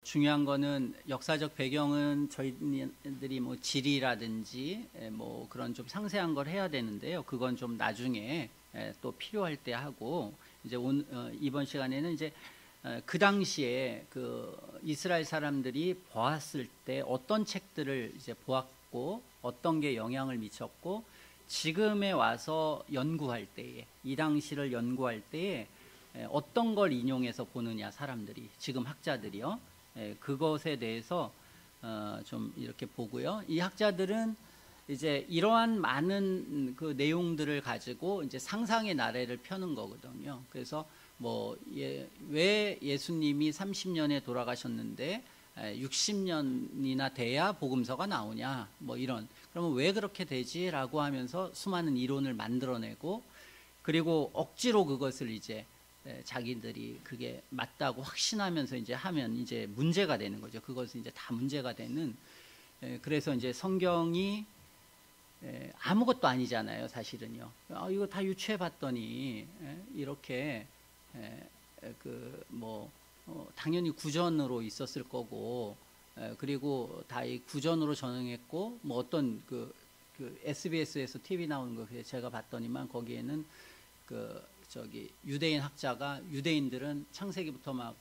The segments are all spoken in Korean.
중요한 거는 역사적 배경은 저희들이 뭐 지리라든지 뭐 그런 좀 상세한 걸 해야 되는데요. 그건 좀 나중에 또 필요할 때 하고, 이제 이번 시간에는 이제 그 당시에 그 이스라엘 사람들이 보았을 때 어떤 책들을 이제 보았고 어떤 게 영향을 미쳤고, 지금에 와서 연구할 때에, 이 당시를 연구할 때에 어떤 걸 인용해서 보느냐, 사람들이, 지금 학자들이요. 그것에 대해서 좀 이렇게 보고요. 이 학자들은 이제 이러한 많은 그 내용들을 가지고 이제 상상의 나래를 펴는 거거든요. 그래서 뭐 왜 예수님이 30년에 돌아가셨는데 60년이나 돼야 복음서가 나오냐, 뭐 이런, 그러면 왜 그렇게 되지라고 하면서 수많은 이론을 만들어내고, 그리고 억지로 그것을 이제 자기들이 그게 맞다고 확신하면서 이제 하면 이제 문제가 되는 거죠. 그것은 이제 다 문제가 되는. 그래서 이제 성경이 아무것도 아니잖아요, 사실은요. 이거 다 유추해 봤더니 이렇게 그 뭐 당연히 구전으로 있었을 거고, 그리고 다 이 구전으로 전응했고, 뭐 어떤 그 SBS에서 TV 나오는 거 제가 봤더니만 거기에는 그 저기 유대인 학자가, 유대인들은 창세기부터 막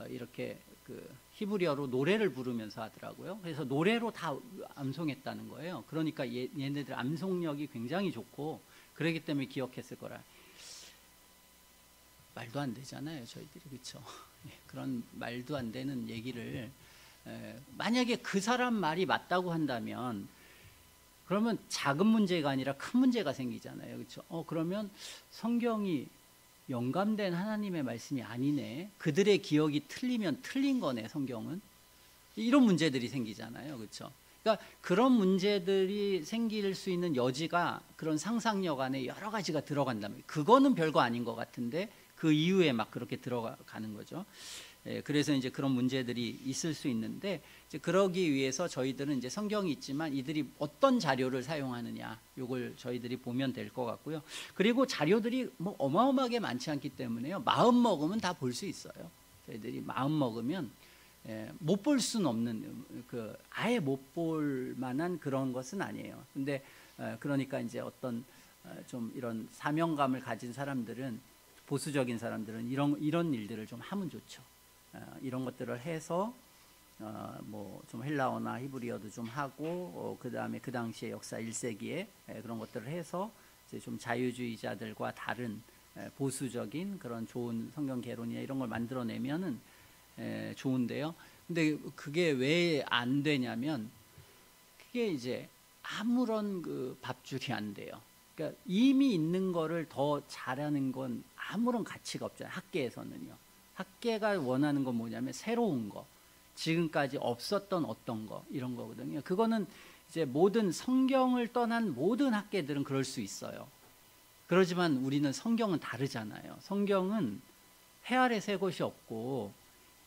이렇게 그 히브리어로 노래를 부르면서 하더라고요. 그래서 노래로 다 암송했다는 거예요. 그러니까 얘네들 암송력이 굉장히 좋고, 그렇기 때문에 기억했을 거라. 말도 안 되잖아요, 저희들이. 그렇죠? 그런 말도 안 되는 얘기를 만약에 그 사람 말이 맞다고 한다면, 그러면 작은 문제가 아니라 큰 문제가 생기잖아요. 그렇죠? 그러면 성경이 영감된 하나님의 말씀이 아니네, 그들의 기억이 틀리면 틀린 거네, 성경은. 이런 문제들이 생기잖아요. 그렇죠? 그러니까 그런 문제들이 생길 수 있는 여지가, 그런 상상력 안에 여러 가지가 들어간다면, 그거는 별거 아닌 것 같은데 그 이후에 막 그렇게 들어가는 거죠. 그래서 이제 그런 문제들이 있을 수 있는데, 이제 그러기 위해서 저희들은 이제 성경이 있지만 이들이 어떤 자료를 사용하느냐, 요걸 저희들이 보면 될 것 같고요. 그리고 자료들이 뭐 어마어마하게 많지 않기 때문에요, 마음 먹으면 다 볼 수 있어요. 저희들이 마음 먹으면 못 볼 수는 없는, 아예 못 볼 만한 그런 것은 아니에요. 근데 그러니까 이제 어떤 좀 이런 사명감을 가진 사람들은, 보수적인 사람들은 이런 일들을 좀 하면 좋죠. 이런 것들을 해서 뭐 좀 헬라어나 히브리어도 좀 하고, 그 다음에 그 당시의 역사 1세기에 그런 것들을 해서 이제 좀 자유주의자들과 다른 보수적인 그런 좋은 성경 개론이나 이런 걸 만들어내면은 좋은데요. 근데 그게 왜 안 되냐면, 그게 이제 아무런 그 밥줄이 안 돼요. 그러니까 이미 있는 거를 더 잘하는 건 아무런 가치가 없잖아요, 학계에서는요. 학계가 원하는 건 뭐냐면 새로운 거, 지금까지 없었던 어떤 거, 이런 거거든요. 그거는 이제 모든 성경을 떠난 모든 학계들은 그럴 수 있어요. 그러지만 우리는 성경은 다르잖아요. 성경은 해 아래 새 것이 없고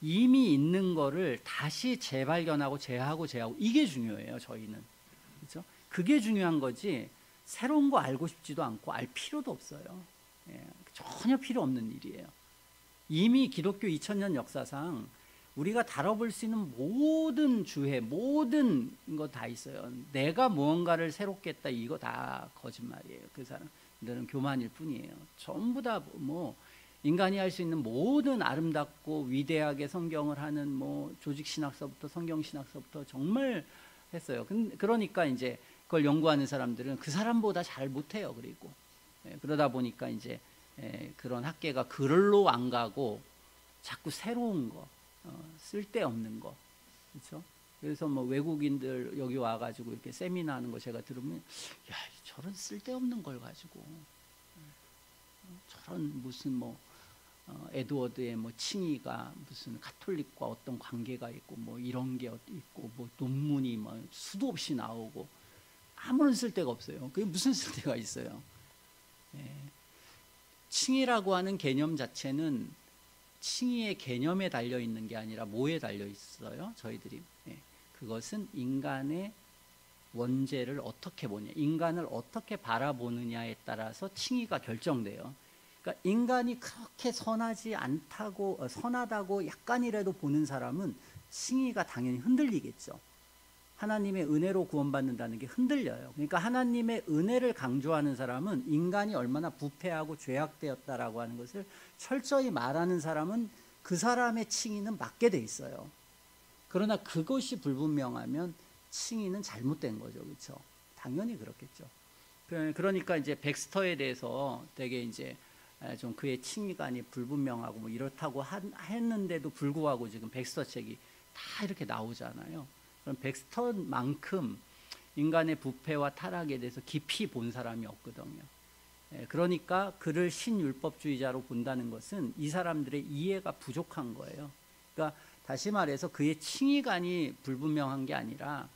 이미 있는 거를 다시 재발견하고 재하고 이게 중요해요, 저희는. 그렇죠? 그게 중요한 거지, 새로운 거 알고 싶지도 않고 알 필요도 없어요. 전혀 필요 없는 일이에요. 이미 기독교 2000년 역사상 우리가 다뤄볼 수 있는 모든 주해, 모든 거 다 있어요. 내가 무언가를 새롭게 했다, 이거 다 거짓말이에요. 그 사람들은 교만일 뿐이에요. 전부 다 뭐 인간이 할 수 있는 모든 아름답고 위대하게 성경을 하는 뭐 조직신학서부터 성경신학서부터 정말 했어요. 그러니까 이제 그걸 연구하는 사람들은 그 사람보다 잘 못해요. 그리고 그러다 보니까 이제 그런 학계가 글로 안 가고 자꾸 새로운 거, 쓸데없는 거, 그렇죠? 그래서 뭐 외국인들 여기 와가지고 이렇게 세미나 하는 거 제가 들으면, 야, 저런 쓸데없는 걸 가지고 저런 무슨 뭐 에드워드의 뭐 칭의가 무슨 가톨릭과 어떤 관계가 있고 뭐 이런 게 있고 뭐 논문이 뭐 수도 없이 나오고 아무런 쓸데가 없어요. 그게 무슨 쓸데가 있어요? 칭의라고 하는 개념 자체는 칭의의 개념에 달려 있는 게 아니라 뭐에 달려 있어요? 저희들이 그것은 인간의 원죄를 어떻게 보냐, 인간을 어떻게 바라보느냐에 따라서 칭의가 결정돼요. 그러니까 그러니까 인간이 그렇게 선하지 않다고 선하다고 약간이라도 보는 사람은 칭의가 당연히 흔들리겠죠. 하나님의 은혜로 구원받는다는 게 흔들려요. 그러니까 하나님의 은혜를 강조하는 사람은 인간이 얼마나 부패하고 죄악되었다라고 하는 것을 철저히 말하는 사람은 그 사람의 칭의는 맞게 돼 있어요. 그러나 그것이 불분명하면 칭의는 잘못된 거죠. 그렇죠? 당연히 그렇겠죠. 그러니까 이제 백스터에 대해서 되게 이제 좀 그의 칭의관이 불분명하고 뭐 이렇다고 했는데도 불구하고 지금 백스터 책이 다 이렇게 나오잖아요. 그럼 백스터만큼 인간의 부패와 타락에 대해서 깊이 본 사람이 없거든요. 그러니까 그를 신율법주의자로 본다는 것은 이 사람들의 이해가 부족한 거예요. 그러니까 다시 말해서 그의 칭의관이 불분명한 게 아니라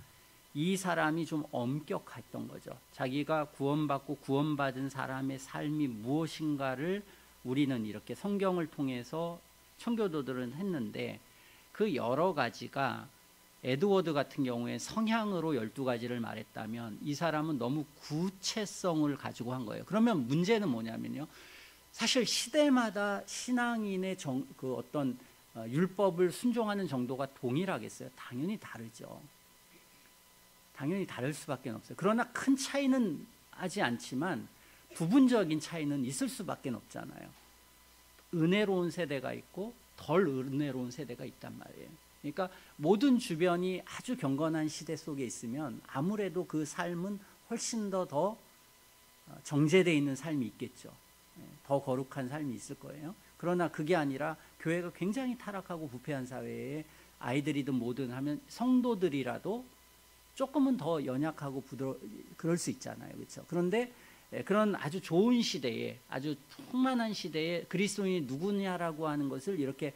이 사람이 좀 엄격했던 거죠. 자기가 구원받고 구원받은 사람의 삶이 무엇인가를 우리는 이렇게 성경을 통해서 청교도들은 했는데 그 여러 가지가 에드워드 같은 경우에 성향으로 12가지를 말했다면 이 사람은 너무 구체성을 가지고 한 거예요. 그러면 문제는 뭐냐면요. 사실 시대마다 신앙인의 그 어떤 율법을 순종하는 정도가 동일하겠어요? 당연히 다르죠. 당연히 다를 수밖에 없어요. 그러나 큰 차이는 하지 않지만 부분적인 차이는 있을 수밖에 없잖아요. 은혜로운 세대가 있고 덜 은혜로운 세대가 있단 말이에요. 그러니까 모든 주변이 아주 경건한 시대 속에 있으면 아무래도 그 삶은 훨씬 더 정제되어 있는 삶이 있겠죠. 더 거룩한 삶이 있을 거예요. 그러나 그게 아니라 교회가 굉장히 타락하고 부패한 사회에 아이들이든 뭐든 하면 성도들이라도 조금은 더 연약하고 그럴 수 있잖아요. 그렇죠? 그런데 그런 아주 좋은 시대에, 아주 풍만한 시대에 그리스도인이 누구냐라고 하는 것을 이렇게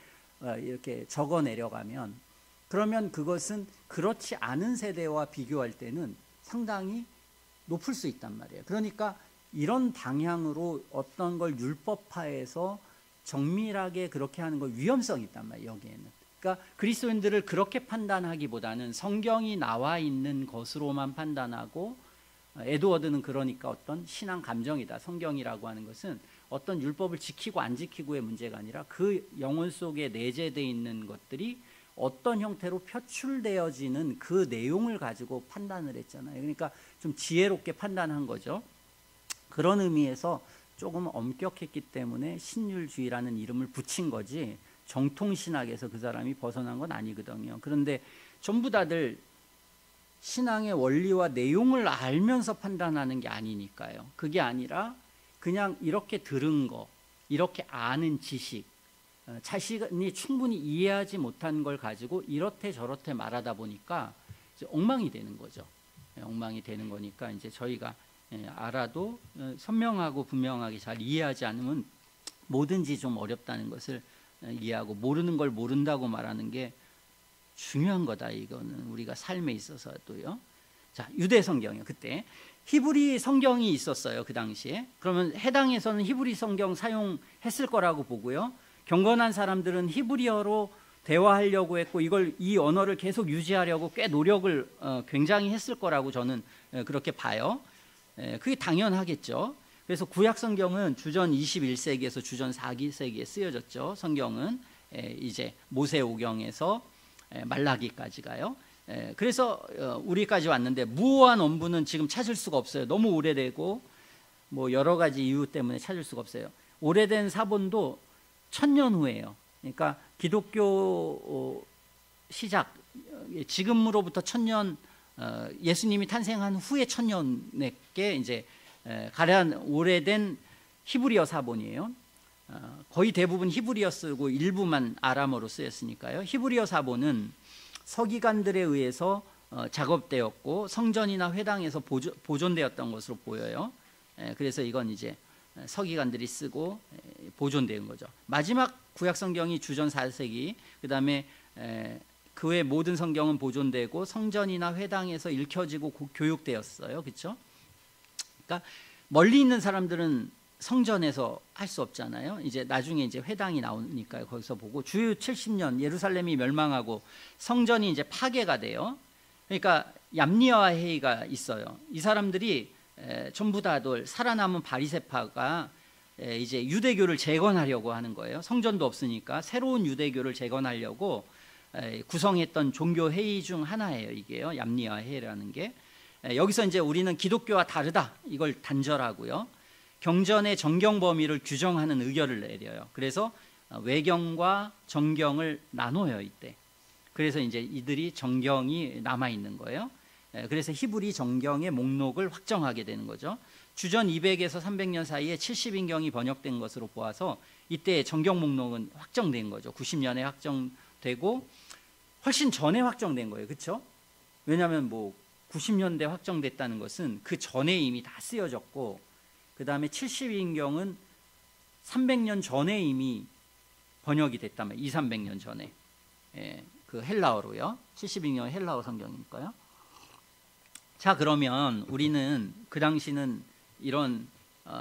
적어 내려가면, 그러면 그것은 그렇지 않은 세대와 비교할 때는 상당히 높을 수 있단 말이에요. 그러니까 이런 방향으로 어떤 걸 율법화해서 정밀하게 그렇게 하는 건 위험성이 있단 말이에요. 여기에는. 그러니까 그리스도인들을 그렇게 판단하기보다는 성경이 나와 있는 것으로만 판단하고, 에드워드는 그러니까 어떤 신앙 감정이다. 성경이라고 하는 것은 어떤 율법을 지키고 안 지키고의 문제가 아니라 그 영혼 속에 내재되어 있는 것들이 어떤 형태로 표출되어지는 그 내용을 가지고 판단을 했잖아요. 그러니까 좀 지혜롭게 판단한 거죠. 그런 의미에서 조금 엄격했기 때문에 신율주의라는 이름을 붙인 거지, 정통신학에서 그 사람이 벗어난 건 아니거든요. 그런데 전부 다들 신앙의 원리와 내용을 알면서 판단하는 게 아니니까요. 그게 아니라 그냥 이렇게 들은 거, 이렇게 아는 지식, 자신이 충분히 이해하지 못한 걸 가지고 이렇게 저렇게 말하다 보니까 이제 엉망이 되는 거죠. 엉망이 되는 거니까 이제 저희가 알아도 선명하고 분명하게 잘 이해하지 않으면 뭐든지 좀 어렵다는 것을 이해하고, 모르는 걸 모른다고 말하는 게 중요한 거다. 이거는 우리가 삶에 있어서도요. 자, 유대 성경이요. 그때 히브리 성경이 있었어요. 그 당시에. 그러면 해당에서는 히브리 성경 사용했을 거라고 보고요. 경건한 사람들은 히브리어로 대화하려고 했고, 이 언어를 계속 유지하려고 꽤 노력을 굉장히 했을 거라고 저는 그렇게 봐요. 그게 당연하겠죠. 그래서 구약 성경은 주전 21세기에서 주전 4세기에 쓰여졌죠. 성경은 이제 모세오경에서 말라기까지가요. 그래서 우리까지 왔는데 무호한 원문은 지금 찾을 수가 없어요. 너무 오래되고 뭐 여러 가지 이유 때문에 찾을 수가 없어요. 오래된 사본도 1000년 후예요. 그러니까 기독교 시작, 지금으로부터 1000년, 예수님이 탄생한 후에 1000년에 이제 가장 오래된 히브리어 사본이에요. 거의 대부분 히브리어 쓰고 일부만 아람어로 쓰였으니까요. 히브리어 사본은 서기관들에 의해서 작업되었고 성전이나 회당에서 보존되었던 것으로 보여요. 그래서 이건 이제 서기관들이 쓰고 보존된 거죠. 마지막 구약 성경이 주전 4세기, 그 다음에 그 외 모든 성경은 보존되고 성전이나 회당에서 읽혀지고 교육되었어요. 그렇죠? 그러니까 멀리 있는 사람들은 성전에서 할 수 없잖아요. 이제 나중에 이제 회당이 나오니까요. 거기서 보고 주유 70년 예루살렘이 멸망하고 성전이 이제 파괴가 돼요. 그러니까 얌리아 회의가 있어요. 이 사람들이 전부 다들 살아남은 바리새파가 이제 유대교를 재건하려고 하는 거예요. 성전도 없으니까 새로운 유대교를 재건하려고 구성했던 종교 회의 중 하나예요. 이게요, 얌리아 회의라는 게. 여기서 이제 우리는 기독교와 다르다 이걸 단절하고요, 경전의 정경 범위를 규정하는 의견을 내려요. 그래서 외경과 정경을 나눠요 이때. 그래서 이제 이들이 정경이 남아 있는 거예요. 그래서 히브리 정경의 목록을 확정하게 되는 거죠. 주전 200에서 300년 사이에 70인경이 번역된 것으로 보아서 이때 정경 목록은 확정된 거죠. 90년에 확정되고 훨씬 전에 확정된 거예요. 그렇죠? 왜냐하면 뭐 90년대 확정됐다는 것은 그 전에 이미 다 쓰여졌고, 그 다음에 70인경은 300년 전에 이미 번역이 됐다면 200~300년 전에, 그 헬라어로요. 70인경은 헬라어 성경이니까요. 자, 그러면 우리는 그 당시는 이런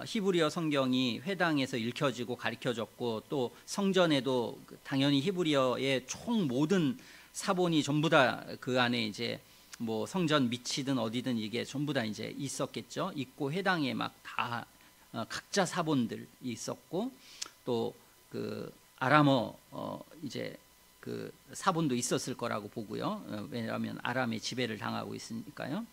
히브리어 성경이 회당에서 읽혀지고 가르쳐졌고, 또 성전에도 당연히 히브리어의 총 모든 사본이 전부 다 그 안에 이제 뭐 성전 밑이든 어디든 이게 전부 다 이제 있었겠죠. 있고 회당에 막 다 각자 사본들이 있었고, 또 그 아람어 이제 그 사본도 있었을 거라고 보고요. 왜냐하면 아람의 지배를 당하고 있으니까요.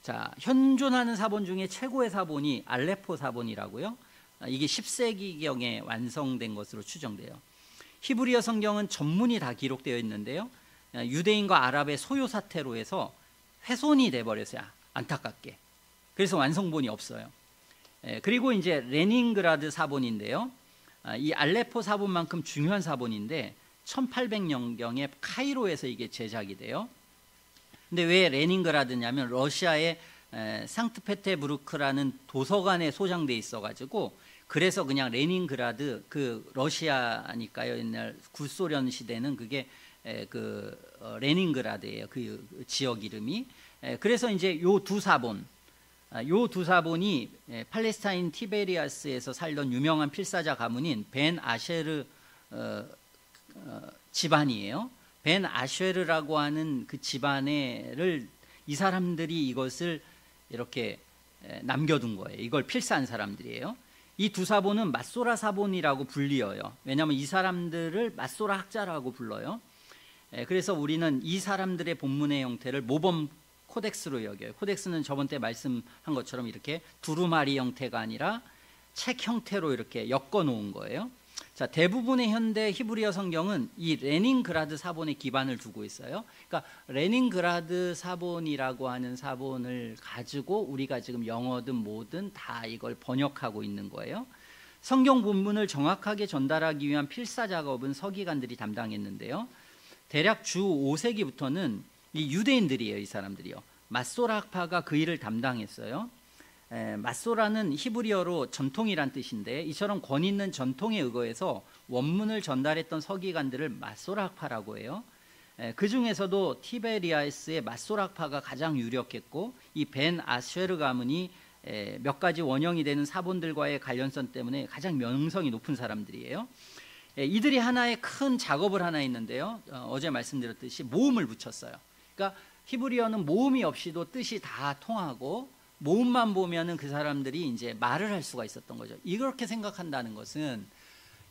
자, 현존하는 사본 중에 최고의 사본이 알레포 사본이라고요. 이게 10세기경에 완성된 것으로 추정돼요. 히브리어 성경은 전문이 다 기록되어 있는데요, 유대인과 아랍의 소요 사태로 해서 훼손이 돼버렸어요. 안타깝게. 그래서 완성본이 없어요. 그리고 이제 레닌그라드 사본인데요, 이 알레포 사본만큼 중요한 사본인데 1800년경에 카이로에서 이게 제작이 돼요. 근데 왜 레닌그라드냐면 러시아의 상트페테부르크라는 도서관에 소장돼 있어가지고, 그래서 그냥 레닌그라드, 그 러시아니까요. 옛날 구소련 시대는 그게 그 레닌그라드예요. 그 지역 이름이. 그래서 이제 요 두 사본이 팔레스타인 티베리아스에서 살던 유명한 필사자 가문인 벤 아쉐르 집안이에요. 벤 아쉐르라고 하는 그 집안을 이 사람들이 이것을 이렇게 남겨둔 거예요. 이걸 필사한 사람들이에요. 이 두 사본은 맛소라 사본이라고 불리어요. 왜냐하면 이 사람들을 맛소라 학자라고 불러요. 그래서 우리는 이 사람들의 본문의 형태를 모범 코덱스로 여겨요. 코덱스는 저번 때 말씀한 것처럼 이렇게 두루마리 형태가 아니라 책 형태로 이렇게 엮어 놓은 거예요. 자, 대부분의 현대 히브리어 성경은 이 레닌그라드 사본에 기반을 두고 있어요. 그러니까 레닌그라드 사본이라고 하는 사본을 가지고 우리가 지금 영어든 뭐든 다 이걸 번역하고 있는 거예요. 성경 본문을 정확하게 전달하기 위한 필사 작업은 서기관들이 담당했는데요, 대략 주 5세기부터는 이 유대인들이에요. 이 사람들이요. 맛소라 학파가 그 일을 담당했어요. 맛소라는 히브리어로 전통이란 뜻인데, 이처럼 권위 있는 전통에 의거해서 원문을 전달했던 서기관들을 맛소라 학파라고 해요. 그 중에서도 티베리아스의 맛소라 학파가 가장 유력했고, 이 벤 아쉐르 가문이 몇 가지 원형이 되는 사본들과의 관련성 때문에 가장 명성이 높은 사람들이에요. 이들이 하나의 큰 작업을 하나 했는데요, 어제 말씀드렸듯이 모음을 붙였어요. 그러니까 히브리어는 모음이 없이도 뜻이 다 통하고, 모음만 보면은 그 사람들이 이제 말을 할 수가 있었던 거죠. 이렇게 생각한다는 것은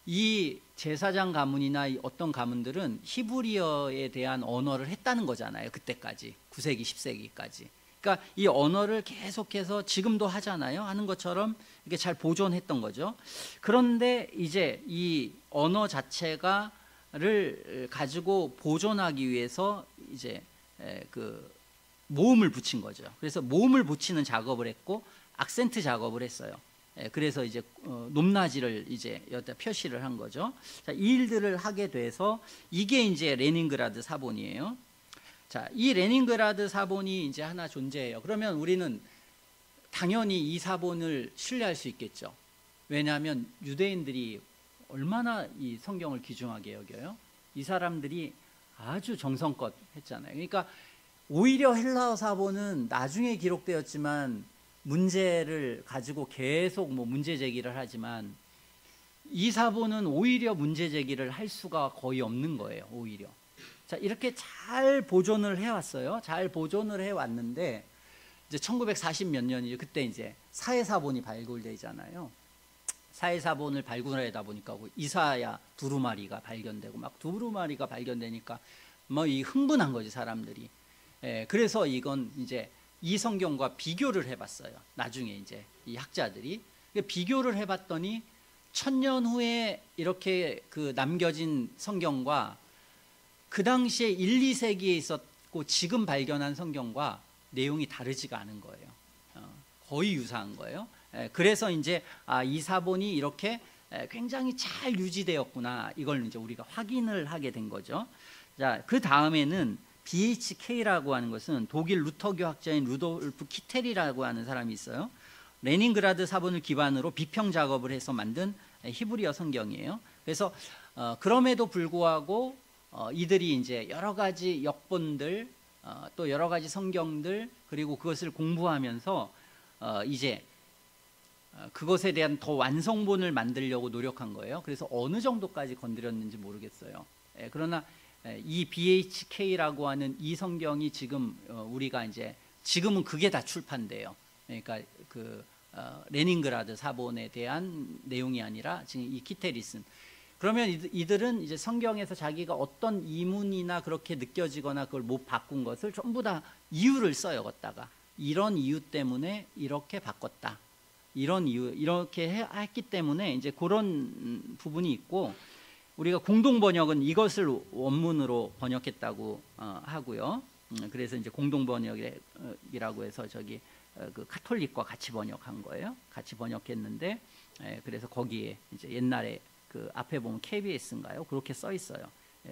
이 제사장 가문이나 어떤 가문들은 히브리어에 대한 언어를 했다는 거잖아요. 그때까지 9세기 10세기까지. 그러니까 이 언어를 계속해서 지금도 하잖아요. 하는 것처럼 이렇게 잘 보존했던 거죠. 그런데 이제 이 언어 자체가를 가지고 보존하기 위해서 이제 그 모음을 붙인 거죠. 그래서 모음을 붙이는 작업을 했고 악센트 작업을 했어요. 그래서 이제 높낮이를 이제 여기다 표시를 한 거죠. 자, 이 일들을 하게 돼서 이게 이제 레닌그라드 사본이에요. 자, 이 레닌그라드 사본이 이제 하나 존재해요. 그러면 우리는 당연히 이 사본을 신뢰할 수 있겠죠. 왜냐하면 유대인들이 얼마나 이 성경을 귀중하게 여겨요. 이 사람들이 아주 정성껏 했잖아요. 그러니까 오히려 헬라어 사본은 나중에 기록되었지만 문제를 가지고 계속 뭐 문제 제기를 하지만, 이 사본은 오히려 문제 제기를 할 수가 거의 없는 거예요. 오히려. 자, 이렇게 잘 보존을 해왔어요. 잘 보존을 해왔는데 이제 1940 몇 년이죠. 그때 이제 사회사본이 발굴되잖아요. 사해사본을 발굴하다 보니까 이사야 두루마리가 발견되고 막 두루마리가 발견되니까 뭐 이 흥분한 거지 사람들이. 그래서 이건 이제 이 성경과 비교를 해봤어요. 나중에 이제 이 학자들이 비교를 해봤더니 1000년 후에 이렇게 그 남겨진 성경과 그 당시에 1, 2세기에 있었고 지금 발견한 성경과 내용이 다르지가 않은 거예요. 거의 유사한 거예요. 그래서 이제 이 사본이 이렇게 굉장히 잘 유지되었구나, 이걸 이제 우리가 확인을 하게 된 거죠. 자, 그 다음에는 BHK라고 하는 것은 독일 루터교 학자인 루돌프 키텔이라고 하는 사람이 있어요. 레닌그라드 사본을 기반으로 비평 작업을 해서 만든 히브리어 성경이에요. 그래서 그럼에도 불구하고 이들이 이제 여러 가지 역본들, 또 여러 가지 성경들, 그리고 그것을 공부하면서 이제 그것에 대한 더 완성본을 만들려고 노력한 거예요. 그래서 어느 정도까지 건드렸는지 모르겠어요. 그러나 이 BHK라고 하는 이 성경이 지금 우리가 이제 지금은 그게 다 출판돼요. 그러니까 그 레닌그라드 사본에 대한 내용이 아니라 지금 이 키테리슨. 그러면 이들은 이제 성경에서 자기가 어떤 이문이나 그렇게 느껴지거나 그걸 못 바꾼 것을 전부 다 이유를 써요. 걷다가 이런 이유 때문에 이렇게 바꿨다, 이런 이유 이렇게 했기 때문에 이제 그런 부분이 있고, 우리가 공동 번역은 이것을 원문으로 번역했다고 하고요. 그래서 이제 공동 번역이라고 해서 저기 그 카톨릭과 같이 번역한 거예요. 같이 번역했는데, 그래서 거기에 이제 옛날에 그 앞에 보면 KBS인가요? 그렇게 써 있어요.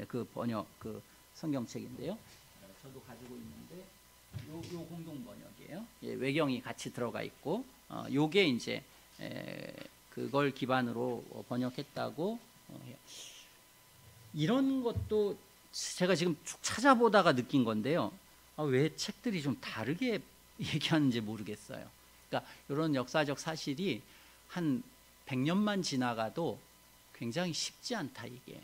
그 번역 그 성경책인데요. 저도 가지고 있는데 요 공동 번역이에요. 외경이 같이 들어가 있고, 요게 이제 그걸 기반으로 번역했다고 해요. 이런 것도 제가 지금 쭉 찾아보다가 느낀 건데요. 왜 책들이 좀 다르게 얘기하는지 모르겠어요. 그러니까 이런 역사적 사실이 한 100년만 지나가도 굉장히 쉽지 않다, 이게.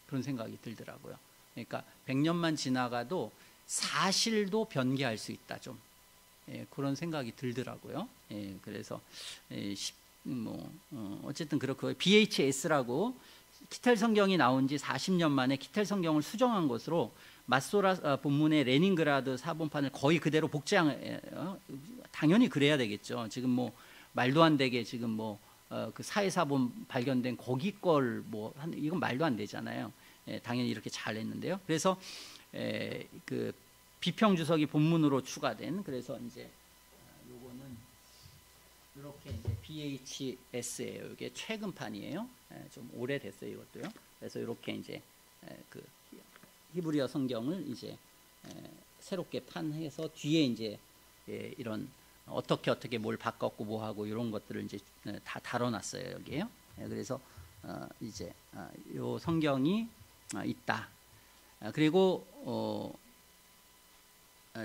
그런 생각이 들더라고요. 그러니까 100년만 지나가도 사실도 변개할 수 있다, 좀. 그런 생각이 들더라고요. 그래서 어쨌든 그렇고, BHS라고 키텔 성경이 나온 지 40년 만에 키텔 성경을 수정한 것으로 맛소라 본문의 레닌그라드 사본판을 거의 그대로 복제한, 당연히 그래야 되겠죠. 지금 뭐 말도 안 되게 지금 뭐 그 사해사본 발견된 거기 걸 뭐 이건 말도 안 되잖아요. 당연히 이렇게 잘 했는데요. 그래서 그 비평 주석이 본문으로 추가된, 그래서 이제 요거는 이렇게 이제 BHS예요. 이게 최근판이에요. 좀 오래됐어요, 이것도요. 그래서 이렇게 이제 그 히브리어 성경을 이제 새롭게 판해서 뒤에 이제 이런 어떻게 뭘 바꿨고 뭐 하고 이런 것들을 이제 다 다뤄놨어요, 여기에요. 그래서 이제 요 성경이 있다. 그리고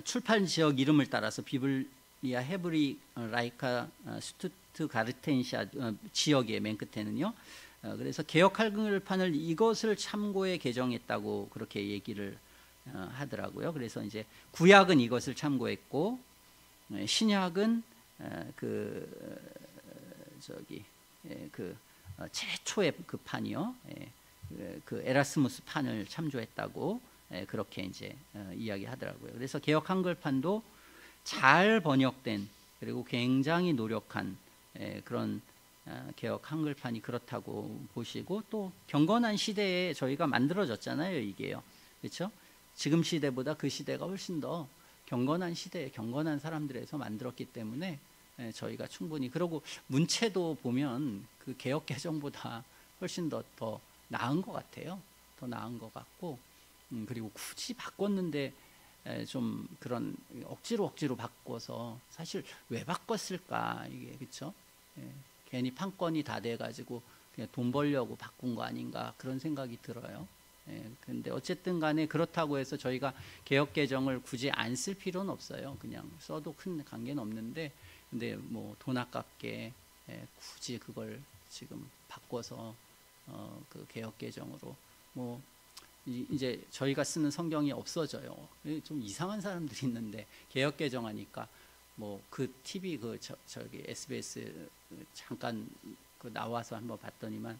출판 지역 이름을 따라서 비블리아 헤브리 라이카 스투트가르텐시아 지역의 맨 끝에는요. 그래서 개역 한글판을 이것을 참고해 개정했다고 그렇게 얘기를 하더라고요. 그래서 이제 구약은 이것을 참고했고, 신약은 그 최초의 그 판이요, 그 에라스무스 판을 참조했다고 그렇게 이제 이야기하더라고요. 그래서 개역 한글판도 잘 번역된, 그리고 굉장히 노력한 그런 개역 한글판이 그렇다고 보시고, 또 경건한 시대에 저희가 만들어졌잖아요, 이게요. 그렇죠? 지금 시대보다 그 시대가 훨씬 더 경건한 시대에 경건한 사람들에서 만들었기 때문에 저희가 충분히, 그리고 문체도 보면 그 개역 개정보다 훨씬 더 나은 것 같아요. 더 나은 것 같고, 그리고 굳이 바꿨는데 좀 그런 억지로 바꿔서 사실 왜 바꿨을까, 이게. 그렇죠? 괜히 판권이 다 돼가지고 그냥 돈 벌려고 바꾼 거 아닌가, 그런 생각이 들어요. 근데 어쨌든 간에 그렇다고 해서 저희가 개역 개정을 굳이 안 쓸 필요는 없어요. 그냥 써도 큰 관계는 없는데, 근데 뭐 돈 아깝게 굳이 그걸 지금 바꿔서 그 개역 개정으로 뭐 이제 저희가 쓰는 성경이 없어져요. 좀 이상한 사람들이 있는데 개역 개정하니까 뭐 그 TV 저기 SBS 잠깐 그 나와서 한번 봤더니만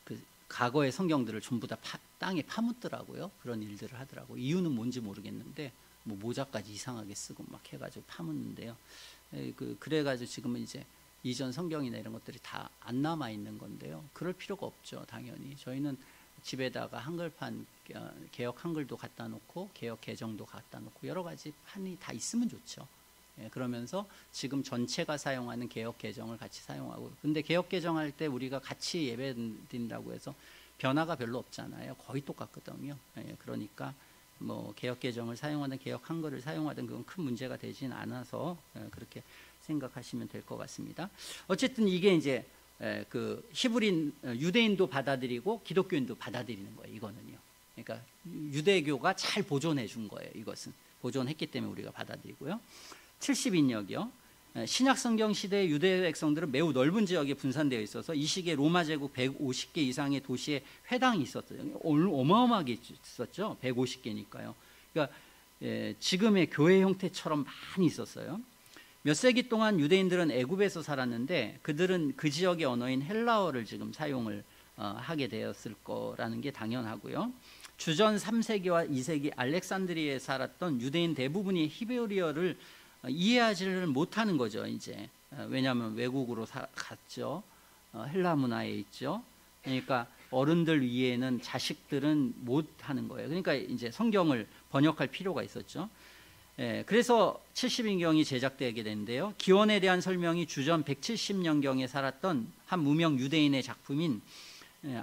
그 과거의 성경들을 전부 다 땅에 파묻더라고요. 그런 일들을 하더라고요. 이유는 뭔지 모르겠는데 뭐 모자까지 이상하게 쓰고 막 해가지고 파묻는데요. 그래가지고 지금은 이제 이전 성경이나 이런 것들이 다 안 남아 있는 건데요. 그럴 필요가 없죠. 당연히 저희는 집에다가 한글판 개역 한글도 갖다 놓고 개역 개정도 갖다 놓고 여러 가지 판이 다 있으면 좋죠. 그러면서 지금 전체가 사용하는 개역 개정을 같이 사용하고, 근데 개역 개정할 때 우리가 같이 예배 드린다고 해서 변화가 별로 없잖아요. 거의 똑같거든요. 그러니까 뭐 개역 개정을 사용하든 개역 한글을 사용하든 그건 큰 문제가 되진 않아서 그렇게 생각하시면 될 것 같습니다. 어쨌든 이게 이제 그 히브리인 유대인도 받아들이고 기독교인도 받아들이는 거예요. 이거는요. 그러니까 유대교가 잘 보존해 준 거예요. 이것은 보존했기 때문에 우리가 받아들이고요. 70인역이요. 신약 성경 시대의 유대 백성들은 매우 넓은 지역에 분산되어 있어서 이 시기에 로마 제국 150개 이상의 도시에 회당이 있었어요. 어마어마하게 있었죠. 150개니까요. 그러니까 지금의 교회 형태처럼 많이 있었어요. 몇 세기 동안 유대인들은 애굽에서 살았는데 그들은 그 지역의 언어인 헬라어를 지금 사용을 하게 되었을 거라는 게 당연하고요. 주전 3세기와 2세기 알렉산드리아에 살았던 유대인 대부분이 히브리어를 이해하지를 못하는 거죠. 이제 왜냐하면 외국으로 갔죠. 헬라 문화에 있죠. 그러니까 어른들 위에는 자식들은 못하는 거예요. 그러니까 이제 성경을 번역할 필요가 있었죠. 그래서 70인경이 제작되게 되는데요. 기원에 대한 설명이 주전 170년경에 살았던 한 무명 유대인의 작품인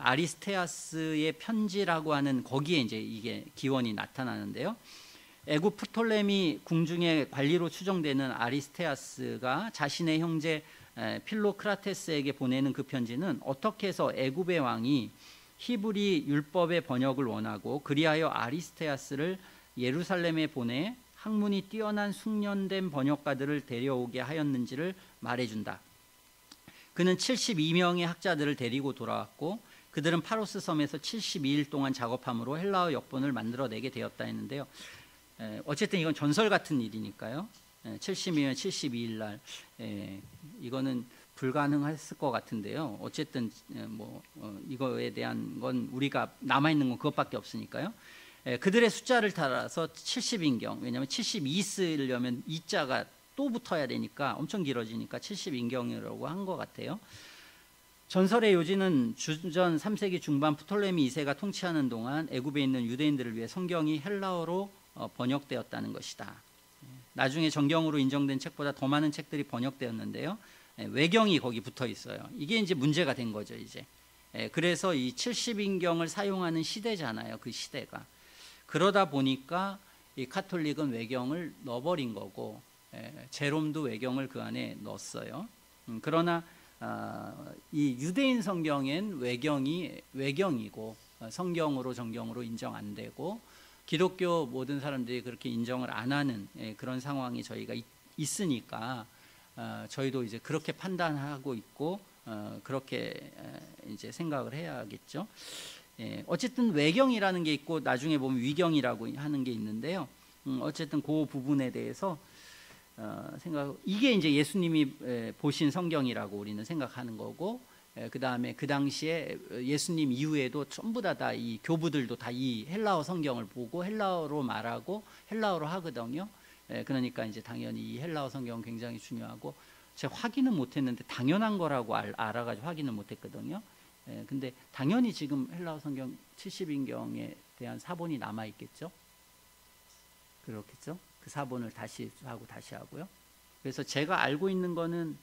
아리스테아스의 편지라고 하는, 거기에 이제 이게 기원이 나타나는데요. 애굽 프톨레미 궁중의 관리로 추정되는 아리스테아스가 자신의 형제 필로크라테스에게 보내는 그 편지는 어떻게 해서 애굽의 왕이 히브리 율법의 번역을 원하고 그리하여 아리스테아스를 예루살렘에 보내 학문이 뛰어난 숙련된 번역가들을 데려오게 하였는지를 말해준다. 그는 72명의 학자들을 데리고 돌아왔고 그들은 파로스 섬에서 72일 동안 작업함으로 헬라어 역본을 만들어내게 되었다 했는데요. 어쨌든 이건 전설 같은 일이니까요. 70이면 72일 날 이거는 불가능했을 것 같은데요. 어쨌든 이거에 대한 건 우리가 남아있는 건 그것밖에 없으니까요. 그들의 숫자를 따라서 70인경, 왜냐하면 72 쓰려면 2자가 또 붙어야 되니까 엄청 길어지니까 70인경이라고 한 것 같아요. 전설의 요지는 주전 3세기 중반 프톨레미 2세가 통치하는 동안 애굽에 있는 유대인들을 위해 성경이 헬라어로 번역되었다는 것이다. 나중에 정경으로 인정된 책보다 더 많은 책들이 번역되었는데요. 외경이 거기 붙어 있어요. 이게 이제 문제가 된 거죠, 이제. 그래서 이 70인경을 사용하는 시대잖아요, 그 시대가. 그러다 보니까 이 카톨릭은 외경을 넣어버린 거고, 제롬도 외경을 그 안에 넣었어요. 그러나 이 유대인 성경엔 외경이 외경이고 성경으로 정경으로 인정 안 되고 기독교 모든 사람들이 그렇게 인정을 안 하는 그런 상황이 저희가 있으니까 저희도 이제 그렇게 판단하고 있고 그렇게 이제 생각을 해야겠죠. 어쨌든 외경이라는 게 있고 나중에 보면 위경이라고 하는 게 있는데요. 어쨌든 그 부분에 대해서 이게 이제 예수님이 보신 성경이라고 우리는 생각하는 거고, 그 다음에 그 당시에 예수님 이후에도 전부 다 이 교부들도 다 이 헬라어 성경을 보고 헬라어로 말하고 헬라어로 하거든요. 그러니까 이제 당연히 이 헬라어 성경은 굉장히 중요하고, 제가 확인은 못했는데 당연한 거라고 알아가지고 확인을 못했거든요. 근데 당연히 지금 헬라어 성경 70인경에 대한 사본이 남아 있겠죠. 그렇겠죠. 그 사본을 다시 하고 다시 하고요. 그래서 제가 알고 있는 거는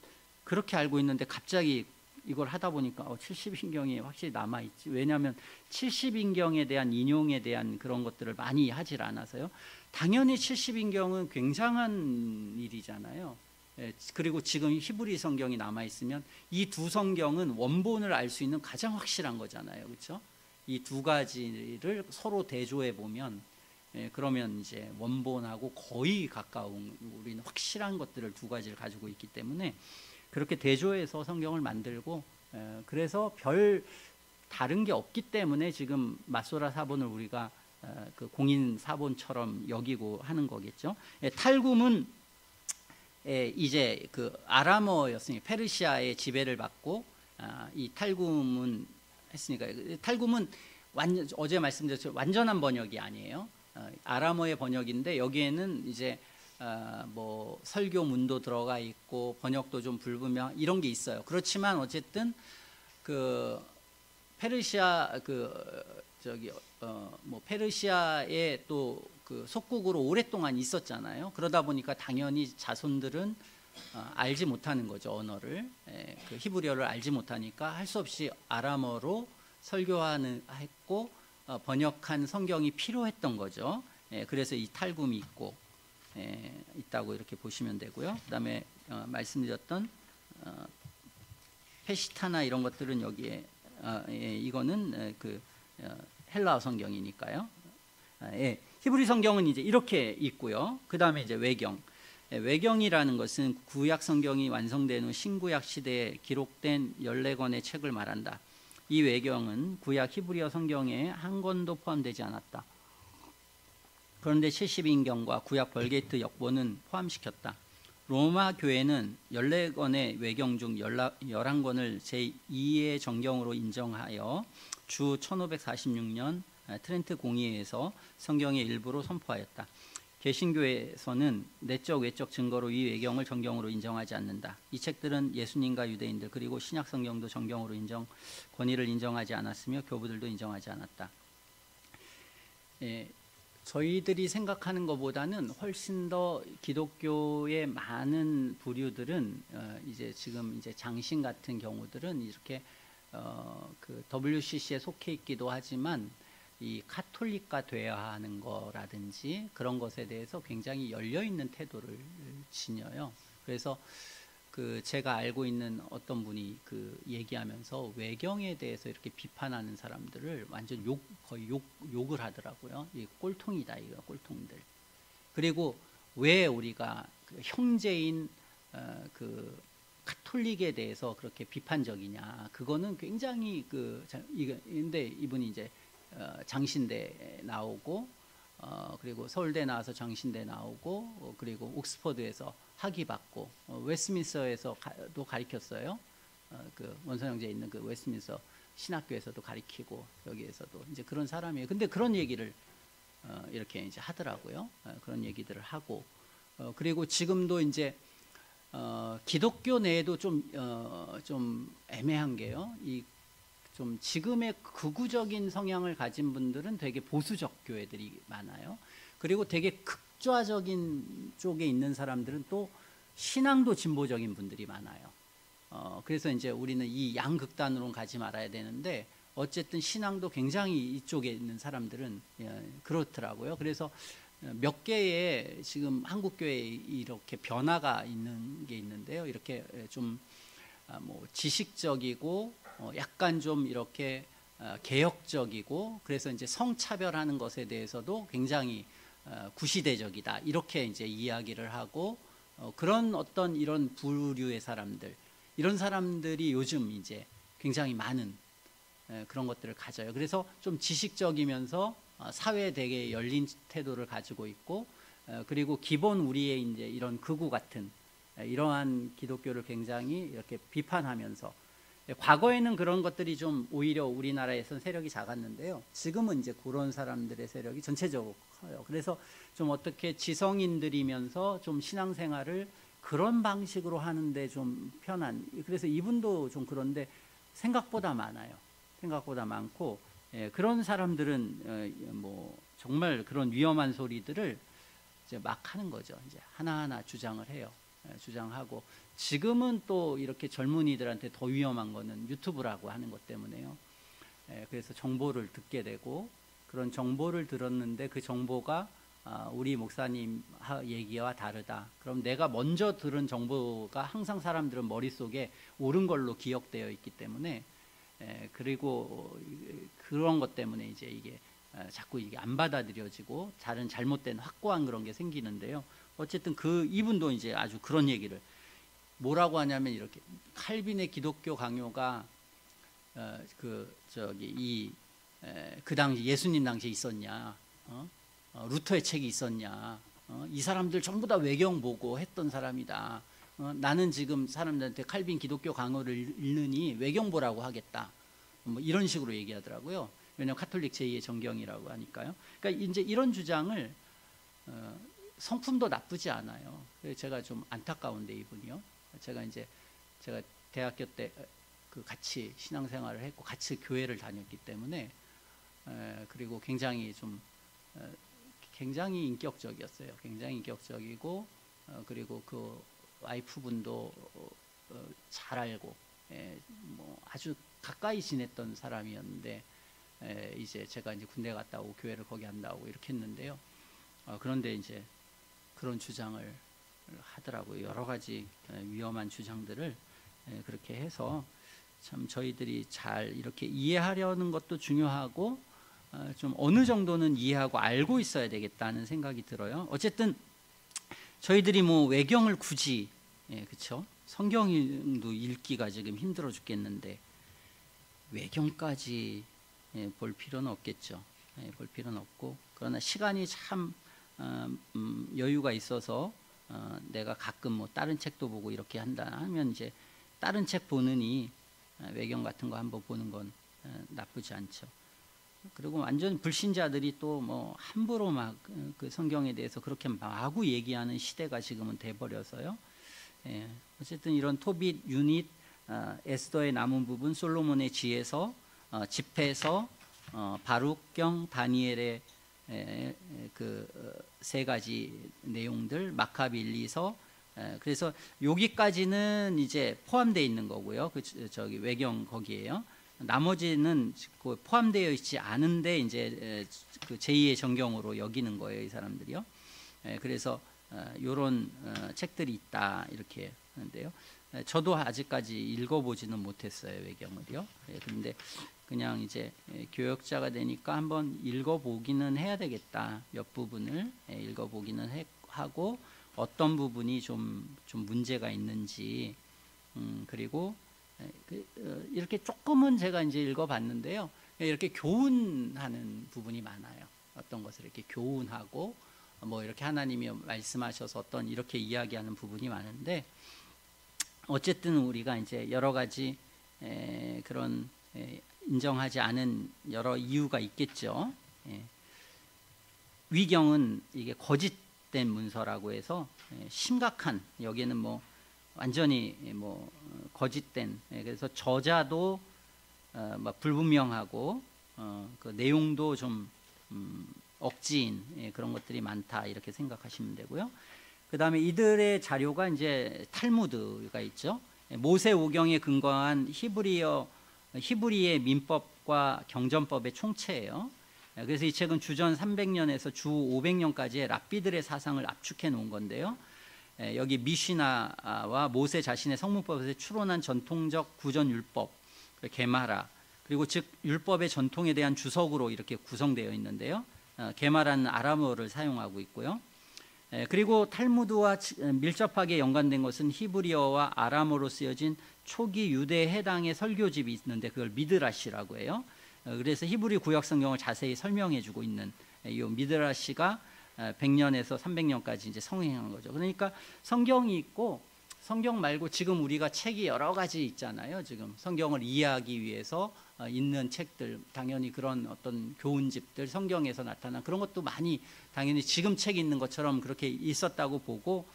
그렇게 알고 있는데 갑자기 이걸 하다 보니까 70인경이 확실히 남아있지. 왜냐하면 70인경에 대한 인용에 대한 그런 것들을 많이 하질 않아서요. 당연히 70인경은 굉장한 일이잖아요. 그리고 지금 히브리 성경이 남아있으면 이 두 성경은 원본을 알 수 있는 가장 확실한 거잖아요. 그렇죠? 이 두 가지를 서로 대조해 보면 그러면 이제 원본하고 거의 가까운, 우리는 확실한 것들을 두 가지를 가지고 있기 때문에 그렇게 대조해서 성경을 만들고, 그래서 별 다른 게 없기 때문에 지금 마소라 사본을 우리가 그 공인 사본처럼 여기고 하는 거겠죠. 탈굼은 이제 그 아람어였으니 페르시아의 지배를 받고 이 탈굼은 했으니까 탈굼은 어제 말씀드렸죠 완전한 번역이 아니에요. 아람어의 번역인데 여기에는 이제 뭐 설교문도 들어가 있고 번역도 좀 불분명 이런 게 있어요. 그렇지만 어쨌든 그 페르시아 뭐 페르시아의 또 그 속국으로 오랫동안 있었잖아요. 그러다 보니까 당연히 자손들은 알지 못하는 거죠. 언어를 그 히브리어를 알지 못하니까 할 수 없이 아람어로 설교하는 했고 번역한 성경이 필요했던 거죠. 그래서 이 탈굼이 있다고 이렇게 보시면 되고요. 그다음에 말씀드렸던 페시타나 이런 것들은 여기에 이거는 그 헬라어 성경이니까요. 히브리 성경은 이제 이렇게 있고요. 그다음에 이제 외경이라는 것은 구약 성경이 완성된 후 신구약 시대에 기록된 14권의 책을 말한다. 이 외경은 구약 히브리어 성경에 한 권도 포함되지 않았다. 그런데 70인경과 구약 벌게이트 역본은 포함시켰다. 로마 교회는 14권의 외경 중 11권을 제2의 정경으로 인정하여 주 1546년 트렌트 공의회에서 성경의 일부로 선포하였다. 개신교에서는 내적 외적 증거로 이 외경을 정경으로 인정하지 않는다. 이 책들은 예수님과 유대인들 그리고 신약 성경도 정경으로 권위를 인정하지 않았으며 교부들도 인정하지 않았다. 저희들이 생각하는 것보다는 훨씬 더 기독교의 많은 부류들은 이제 지금 이제 장신 같은 경우들은 이렇게 그 WCC에 속해 있기도 하지만 이 카톨릭화 되어야 하는 거라든지 그런 것에 대해서 굉장히 열려 있는 태도를 지녀요. 그래서 그 제가 알고 있는 어떤 분이 그 얘기하면서 외경에 대해서 이렇게 비판하는 사람들을 완전 거의 욕을 하더라고요. 이 꼴통이다 이거 꼴통들. 그리고 왜 우리가 그 형제인 그 카톨릭에 대해서 그렇게 비판적이냐? 그거는 굉장히 근데 이분이 이제 장신대 나오고 그리고 서울대 나와서 장신대 나오고 그리고 옥스퍼드에서 학위 받고 웨스트민스터에서도 가르쳤어요. 그 원서영제에 있는 그 웨스트민스터 신학교에서도 가르치고 여기에서도 이제 그런 사람이에요. 근데 그런 얘기를 이렇게 이제 하더라고요. 그런 얘기들을 하고 그리고 지금도 이제 기독교 내에도 좀 애매한 게요. 좀 지금의 극우적인 성향을 가진 분들은 되게 보수적 교회들이 많아요. 그리고 되게 극좌적인 쪽에 있는 사람들은 또 신앙도 진보적인 분들이 많아요. 그래서 이제 우리는 이 양극단으로는 가지 말아야 되는데 어쨌든 신앙도 굉장히 이쪽에 있는 사람들은 그렇더라고요. 그래서 몇 개의 지금 한국 교회에 이렇게 변화가 있는 게 있는데요. 이렇게 좀 뭐 지식적이고 약간 좀 이렇게 개혁적이고 그래서 이제 성차별하는 것에 대해서도 굉장히 구시대적이다 이렇게 이제 이야기를 하고 그런 어떤 이런 부류의 사람들 이런 사람들이 요즘 이제 굉장히 많은 그런 것들을 가져요. 그래서 좀 지식적이면서 사회에 되게 열린 태도를 가지고 있고 그리고 기본 우리의 이제 이런 극우 같은 이러한 기독교를 굉장히 이렇게 비판하면서 과거에는 그런 것들이 좀 오히려 우리나라에서는 세력이 작았는데요. 지금은 이제 그런 사람들의 세력이 전체적으로 커요. 그래서 좀 어떻게 지성인들이면서 좀 신앙생활을 그런 방식으로 하는데 좀 편한 그래서 이분도 좀 그런데 생각보다 많아요. 생각보다 많고 그런 사람들은 뭐 정말 그런 위험한 소리들을 이제 막 하는 거죠. 이제 하나하나 주장을 해요. 주장하고 지금은 또 이렇게 젊은이들한테 더 위험한 거는 유튜브라고 하는 것 때문에요. 그래서 정보를 듣게 되고 그런 정보를 들었는데 그 정보가 우리 목사님 얘기와 다르다. 그럼 내가 먼저 들은 정보가 항상 사람들은 머릿속에 옳은 걸로 기억되어 있기 때문에 그리고 그런 것 때문에 이제 이게 자꾸 이게 안 받아들여지고 다른 잘못된 확고한 그런 게 생기는데요. 어쨌든 이분도 이제 아주 그런 얘기를 뭐라고 하냐면 이렇게 칼빈의 기독교 강요가 그 당시 예수님 당시에 있었냐? 루터의 책이 있었냐? 이 사람들 전부 다 외경 보고 했던 사람이다. 나는 지금 사람들한테 칼빈 기독교 강어를 읽느니 외경 보라고 하겠다. 뭐 이런 식으로 얘기하더라고요. 왜냐하면 카톨릭 제2의 정경이라고 하니까요. 그러니까 이제 이런 주장을 성품도 나쁘지 않아요. 제가 좀 안타까운데 이분이요. 제가 대학교 때 그 같이 신앙생활을 했고 같이 교회를 다녔기 때문에 그리고 굉장히 인격적이었어요. 굉장히 인격적이고 그리고 그 와이프분도 잘 알고 뭐 아주 가까이 지냈던 사람이었는데 이제 제가 군대 갔다 오고 교회를 거기 한다고 이렇게 했는데요. 그런데 이제 그런 주장을 하더라고요. 여러 가지 위험한 주장들을 그렇게 해서 참 저희들이 잘 이렇게 이해하려는 것도 중요하고 좀 어느 정도는 이해하고 알고 있어야 되겠다는 생각이 들어요. 어쨌든 저희들이 뭐 외경을 굳이 그렇죠? 성경도 읽기가 지금 힘들어 죽겠는데 외경까지 볼 필요는 없겠죠. 볼 필요는 없고 그러나 시간이 참 여유가 있어서 내가 가끔 뭐 다른 책도 보고 이렇게 한다 하면 이제 다른 책 보느니 외경 같은 거 한번 보는 건 나쁘지 않죠. 그리고 완전 불신자들이 또 뭐 함부로 막 그 성경에 대해서 그렇게 마구 얘기하는 시대가 지금은 돼버려서요. 어쨌든 이런 토빗, 유닛, 에스더의 남은 부분, 솔로몬의 지혜서, 집회서, 바룩경, 다니엘의 그 세 가지 내용들, 마카빌리서, 그래서 여기까지는 이제 포함되어 있는 거고요. 저기 외경 거기에요. 나머지는 포함되어 있지 않은데 이제 그 제2의 정경으로 여기는 거예요, 이 사람들이요. 그래서 이런 책들이 있다 이렇게 하는데요. 저도 아직까지 읽어보지는 못했어요, 외경을요. 그런데 그냥 이제 교역자가 되니까 한번 읽어보기는 해야 되겠다. 몇 부분을 읽어보기는 하고 어떤 부분이 좀 문제가 있는지 그리고 이렇게 조금은 제가 이제 읽어봤는데요. 이렇게 교훈하는 부분이 많아요. 어떤 것을 이렇게 교훈하고 뭐 이렇게 하나님이 말씀하셔서 어떤 이렇게 이야기하는 부분이 많은데 어쨌든 우리가 이제 여러 가지 그런 인정하지 않은 여러 이유가 있겠죠. 위경은 이게 거짓된 문서라고 해서 심각한 여기에는 뭐 완전히 뭐 거짓된 그래서 저자도 불분명하고 그 내용도 좀 억지인 그런 것들이 많다 이렇게 생각하시면 되고요. 그 다음에 이들의 자료가 이제 탈무드가 있죠. 모세 오경에 근거한 히브리의 민법과 경전법의 총체예요. 그래서 이 책은 주전 300년에서 주 500년까지의 랍비들의 사상을 압축해 놓은 건데요. 여기 미시나와 모세 자신의 성문법에서 추론한 전통적 구전율법, 게마라, 그리고 즉 율법의 전통에 대한 주석으로 이렇게 구성되어 있는데요. 게마라는 아람어를 사용하고 있고요. 그리고 탈무드와 밀접하게 연관된 것은 히브리어와 아람어로 쓰여진 초기 유대 해당의 설교집이 있는데 그걸 미드라시라고 해요. 그래서 히브리 구약 성경을 자세히 설명해 주고 있는 이 미드라시가 100년에서 300년까지 이제 성행한 거죠. 그러니까 성경이 있고 성경 말고 지금 우리가 책이 여러 가지 있잖아요. 지금 성경을 이해하기 위해서 있는 책들 당연히 그런 어떤 교훈집들 성경에서 나타난 그런 것도 많이 당연히 지금 책 있는 것처럼 그렇게 있었다고 보고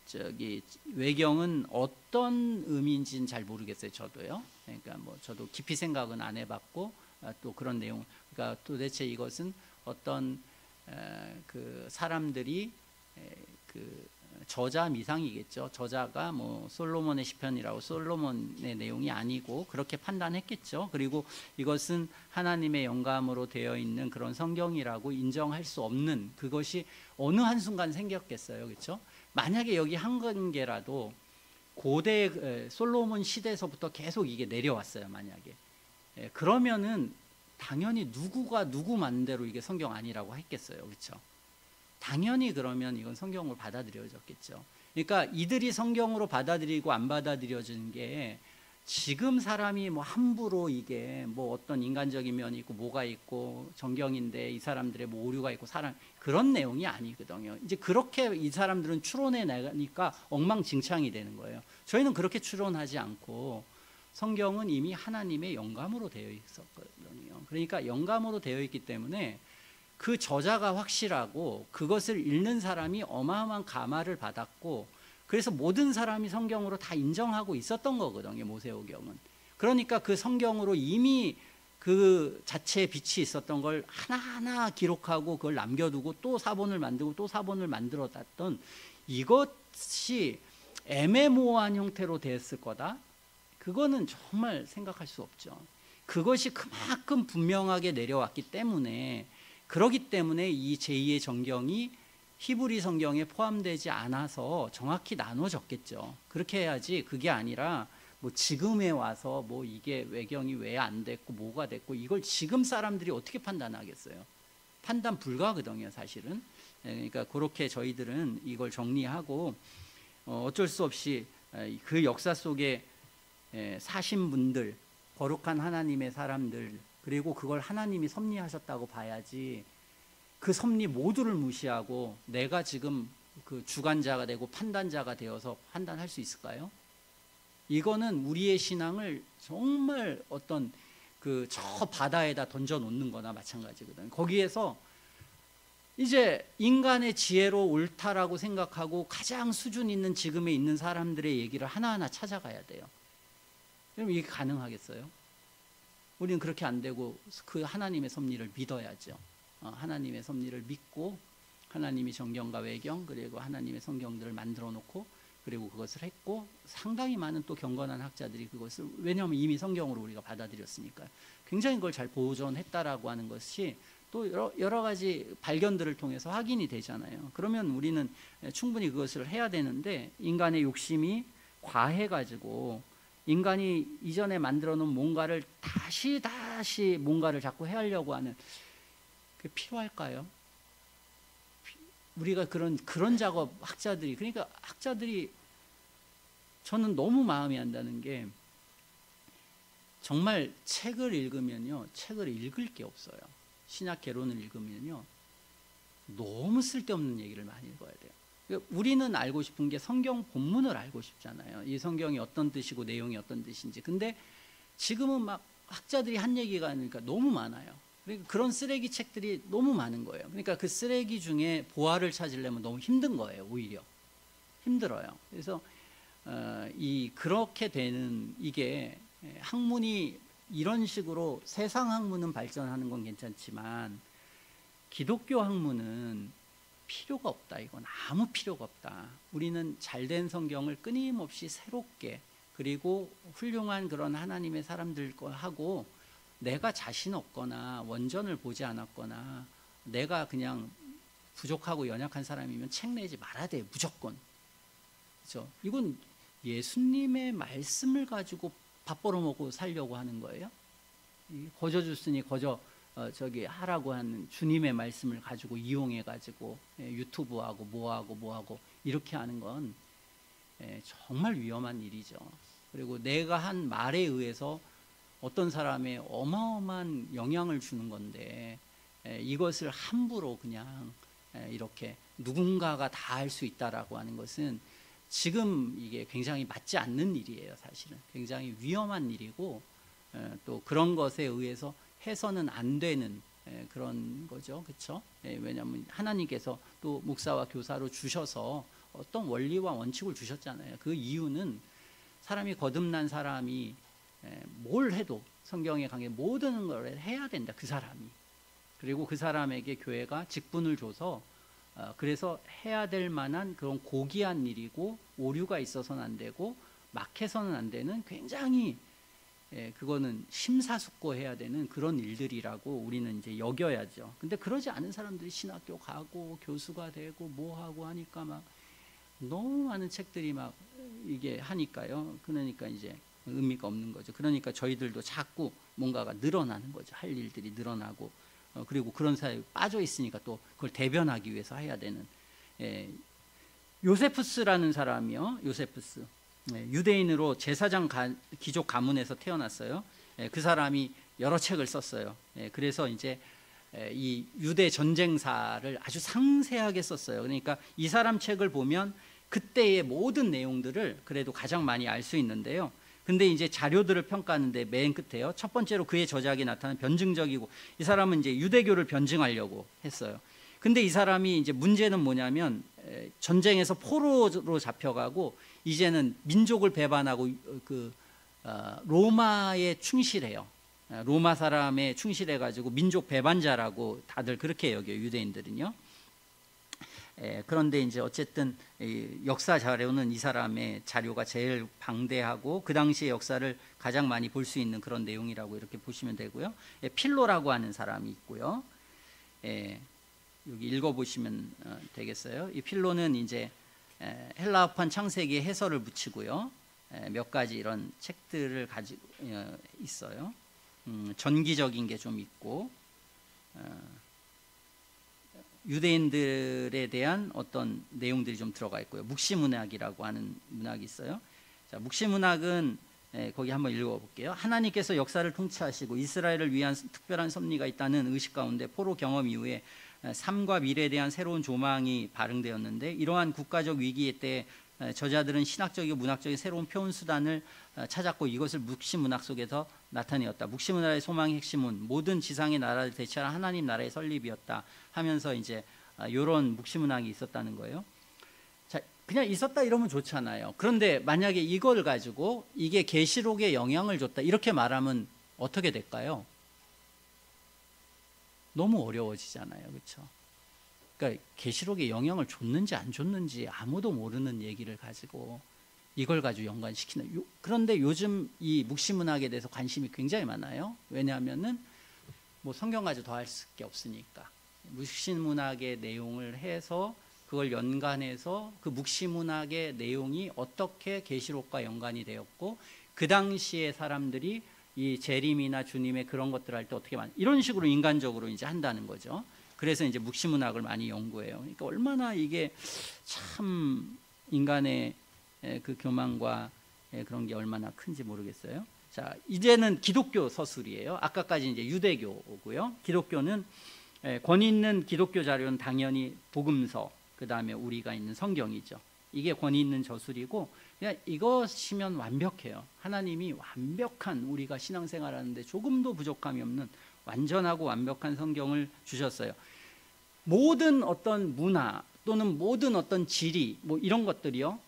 저기 외경은 어떤 의미인지는 잘 모르겠어요. 저도요. 그러니까 뭐 저도 깊이 생각은 안 해봤고 또 그런 내용. 그러니까 도대체 이것은 어떤 그 사람들이 그 저자 미상이겠죠. 저자가 뭐 솔로몬의 시편이라고 솔로몬의 내용이 아니고 그렇게 판단했겠죠. 그리고 이것은 하나님의 영감으로 되어 있는 그런 성경이라고 인정할 수 없는 그것이 어느 한순간 생겼겠어요. 그렇죠? 만약에 여기 한 관계라도 고대 솔로몬 시대에서부터 계속 이게 내려왔어요. 만약에 그러면은 당연히 누구가 누구 맘대로 이게 성경 아니라고 했겠어요. 그렇죠? 당연히 그러면 이건 성경으로 받아들여졌겠죠. 그러니까 이들이 성경으로 받아들이고 안 받아들여지는 게 지금 사람이 뭐 함부로 이게 뭐 어떤 인간적인 면이 있고 뭐가 있고 정경인데 이 사람들의 뭐 오류가 있고 사람 그런 내용이 아니거든요. 이제 그렇게 이 사람들은 추론해 나가니까 엉망진창이 되는 거예요. 저희는 그렇게 추론하지 않고 성경은 이미 하나님의 영감으로 되어 있었거든요. 그러니까 영감으로 되어 있기 때문에 그 저자가 확실하고 그것을 읽는 사람이 어마어마한 감화를 받았고 그래서 모든 사람이 성경으로 다 인정하고 있었던 거거든요. 모세오경은. 그러니까 그 성경으로 이미 그 자체의 빛이 있었던 걸 하나하나 기록하고 그걸 남겨두고 또 사본을 만들고 또 사본을 만들어놨던 이것이 애매모호한 형태로 되었을 거다. 그거는 정말 생각할 수 없죠. 그것이 그만큼 분명하게 내려왔기 때문에 그러기 때문에 이 제2의 정경이 히브리 성경에 포함되지 않아서 정확히 나눠졌겠죠. 그렇게 해야지 그게 아니라 뭐 지금에 와서 뭐 이게 외경이 왜 안 됐고 뭐가 됐고 이걸 지금 사람들이 어떻게 판단하겠어요. 판단 불가거든요 사실은. 그러니까 그렇게 저희들은 이걸 정리하고 어쩔 수 없이 그 역사 속에 사신 분들 거룩한 하나님의 사람들 그리고 그걸 하나님이 섭리하셨다고 봐야지 그 섭리 모두를 무시하고 내가 지금 그 주관자가 되고 판단자가 되어서 판단할 수 있을까요? 이거는 우리의 신앙을 정말 어떤 그 저 바다에다 던져 놓는 거나 마찬가지거든요. 거기에서 이제 인간의 지혜로 옳다라고 생각하고 가장 수준 있는 지금에 있는 사람들의 얘기를 하나하나 찾아가야 돼요. 그럼 이게 가능하겠어요? 우리는 그렇게 안 되고 그 하나님의 섭리를 믿어야죠. 하나님의 섭리를 믿고 하나님이 정경과 외경 그리고 하나님의 성경들을 만들어 놓고 그리고 그것을 했고 상당히 많은 또 경건한 학자들이 그것을 왜냐하면 이미 성경으로 우리가 받아들였으니까 굉장히 그걸 잘 보존했다라고 하는 것이 또 여러 가지 발견들을 통해서 확인이 되잖아요. 그러면 우리는 충분히 그것을 해야 되는데 인간의 욕심이 과해가지고 인간이 이전에 만들어 놓은 뭔가를 다시 뭔가를 자꾸 해하려고 하는 그게 필요할까요? 우리가 그런 작업 학자들이 그러니까 학자들이 저는 너무 마음이 안다는 게 정말 책을 읽으면요 책을 읽을 게 없어요. 신약 개론을 읽으면요 너무 쓸데없는 얘기를 많이 읽어야 돼요. 우리는 알고 싶은 게 성경 본문을 알고 싶잖아요. 이 성경이 어떤 뜻이고 내용이 어떤 뜻인지. 근데 지금은 막 학자들이 한 얘기가 아니니까 너무 많아요. 그러니까 그런 쓰레기 책들이 너무 많은 거예요. 그러니까 그 쓰레기 중에 보화를 찾으려면 너무 힘든 거예요. 오히려 힘들어요. 그래서 그렇게 되는 이게 학문이 이런 식으로 세상 학문은 발전하는 건 괜찮지만 기독교 학문은 필요가 없다. 이건 아무 필요가 없다. 우리는 잘된 성경을 끊임없이 새롭게 그리고 훌륭한 그런 하나님의 사람들하고 내가 자신 없거나 원전을 보지 않았거나 내가 그냥 부족하고 연약한 사람이면 책 내지 말아야 돼요. 무조건. 그렇죠? 이건 예수님의 말씀을 가지고 밥 벌어먹고 살려고 하는 거예요. 거저 줬으니 거저 저기 하라고 하는 주님의 말씀을 가지고 이용해 가지고 유튜브하고 뭐하고 이렇게 하는 건 정말 위험한 일이죠. 그리고 내가 한 말에 의해서 어떤 사람의 어마어마한 영향을 주는 건데 이것을 함부로 그냥 이렇게 누군가가 다 할 수 있다라고 하는 것은 지금 이게 굉장히 맞지 않는 일이에요. 사실은 굉장히 위험한 일이고 또 그런 것에 의해서 해서는 안 되는 그런 거죠. 그렇죠? 왜냐하면 하나님께서 또 목사와 교사로 주셔서 어떤 원리와 원칙을 주셨잖아요. 그 이유는 사람이 거듭난 사람이 뭘 해도 성경에 관계 모든 걸 해야 된다. 그 사람이. 그리고 그 사람에게 교회가 직분을 줘서 그래서 해야 될 만한 그런 고귀한 일이고 오류가 있어서는 안 되고 막 해서는 안 되는 굉장히 그거는 심사숙고해야 되는 그런 일들이라고 우리는 이제 여겨야죠. 근데 그러지 않은 사람들이 신학교 가고 교수가 되고 뭐 하고 하니까 막 너무 많은 책들이 막 이게 하니까요. 그러니까 이제 의미가 없는 거죠. 그러니까 저희들도 자꾸 뭔가가 늘어나는 거죠. 할 일들이 늘어나고 그리고 그런 사회에 빠져 있으니까 또 그걸 대변하기 위해서 해야 되는 요세푸스라는 사람이요. 요세푸스 유대인으로 제사장 귀족 가문에서 태어났어요. 그 사람이 여러 책을 썼어요. 그래서 이제 이 유대 전쟁사를 아주 상세하게 썼어요. 그러니까 이 사람 책을 보면 그때의 모든 내용들을 그래도 가장 많이 알 수 있는데요. 근데 이제 자료들을 평가하는데 맨 끝에요. 첫 번째로 그의 저작이 나타나는 변증적이고, 이 사람은 이제 유대교를 변증하려고 했어요. 근데 이 사람이 이제 문제는 뭐냐면 전쟁에서 포로로 잡혀가고 이제는 민족을 배반하고 로마에 충실해요. 로마 사람에 충실해가지고 민족 배반자라고 다들 그렇게 여겨요, 유대인들은요. 그런데 이제 어쨌든 역사 자료는 이 사람의 자료가 제일 방대하고 그 당시의 역사를 가장 많이 볼 수 있는 그런 내용이라고 이렇게 보시면 되고요. 필로라고 하는 사람이 있고요. 여기 읽어보시면 되겠어요. 이 필로는 이제 헬라어판 창세기의 해설을 붙이고요. 몇 가지 이런 책들을 가지고 있어요. 전기적인 게 좀 있고, 유대인들에 대한 어떤 내용들이 좀 들어가 있고요. 묵시문학이라고 하는 문학이 있어요. 자, 묵시문학은 거기 한번 읽어볼게요. 하나님께서 역사를 통치하시고 이스라엘을 위한 특별한 섭리가 있다는 의식 가운데 포로 경험 이후에 삶과 미래에 대한 새로운 조망이 발흥되었는데, 이러한 국가적 위기 때 저자들은 신학적이고 문학적인 새로운 표현 수단을 찾았고 이것을 묵시문학 속에서 나타내었다. 묵시문학의 소망의 핵심은 모든 지상의 나라를 대체할 하나님 나라의 설립이었다 하면서 이제 이런 묵시문학이 있었다는 거예요. 자, 그냥 있었다 이러면 좋잖아요. 그런데 만약에 이걸 가지고 이게 계시록에 영향을 줬다 이렇게 말하면 어떻게 될까요? 너무 어려워지잖아요, 그렇죠? 그러니까 계시록에 영향을 줬는지 안 줬는지 아무도 모르는 얘기를 가지고 이걸 가지고 연관시키는. 그런데 요즘 이 묵시문학에 대해서 관심이 굉장히 많아요. 왜냐하면은 뭐 성경 가지고 더 할 게 없으니까 묵시문학의 내용을 해서 그걸 연관해서 그 묵시문학의 내용이 어떻게 계시록과 연관이 되었고 그 당시에 사람들이 이 재림이나 주님의 그런 것들 할 때 어떻게 이런 식으로 인간적으로 이제 한다는 거죠. 그래서 이제 묵시문학을 많이 연구해요. 그러니까 얼마나 이게 참 인간의 그 교만과 그런 게 얼마나 큰지 모르겠어요. 자, 이제는 기독교 서술이에요. 아까까지 이제 유대교고요. 기독교는 권위 있는 기독교 자료는 당연히 복음서, 그 다음에 우리가 있는 성경이죠. 이게 권위 있는 저술이고 그냥 이것이면 완벽해요. 하나님이 완벽한 우리가 신앙생활하는데 조금도 부족함이 없는 완전하고 완벽한 성경을 주셨어요. 모든 어떤 문화 또는 모든 어떤 지리 뭐 이런 것들이요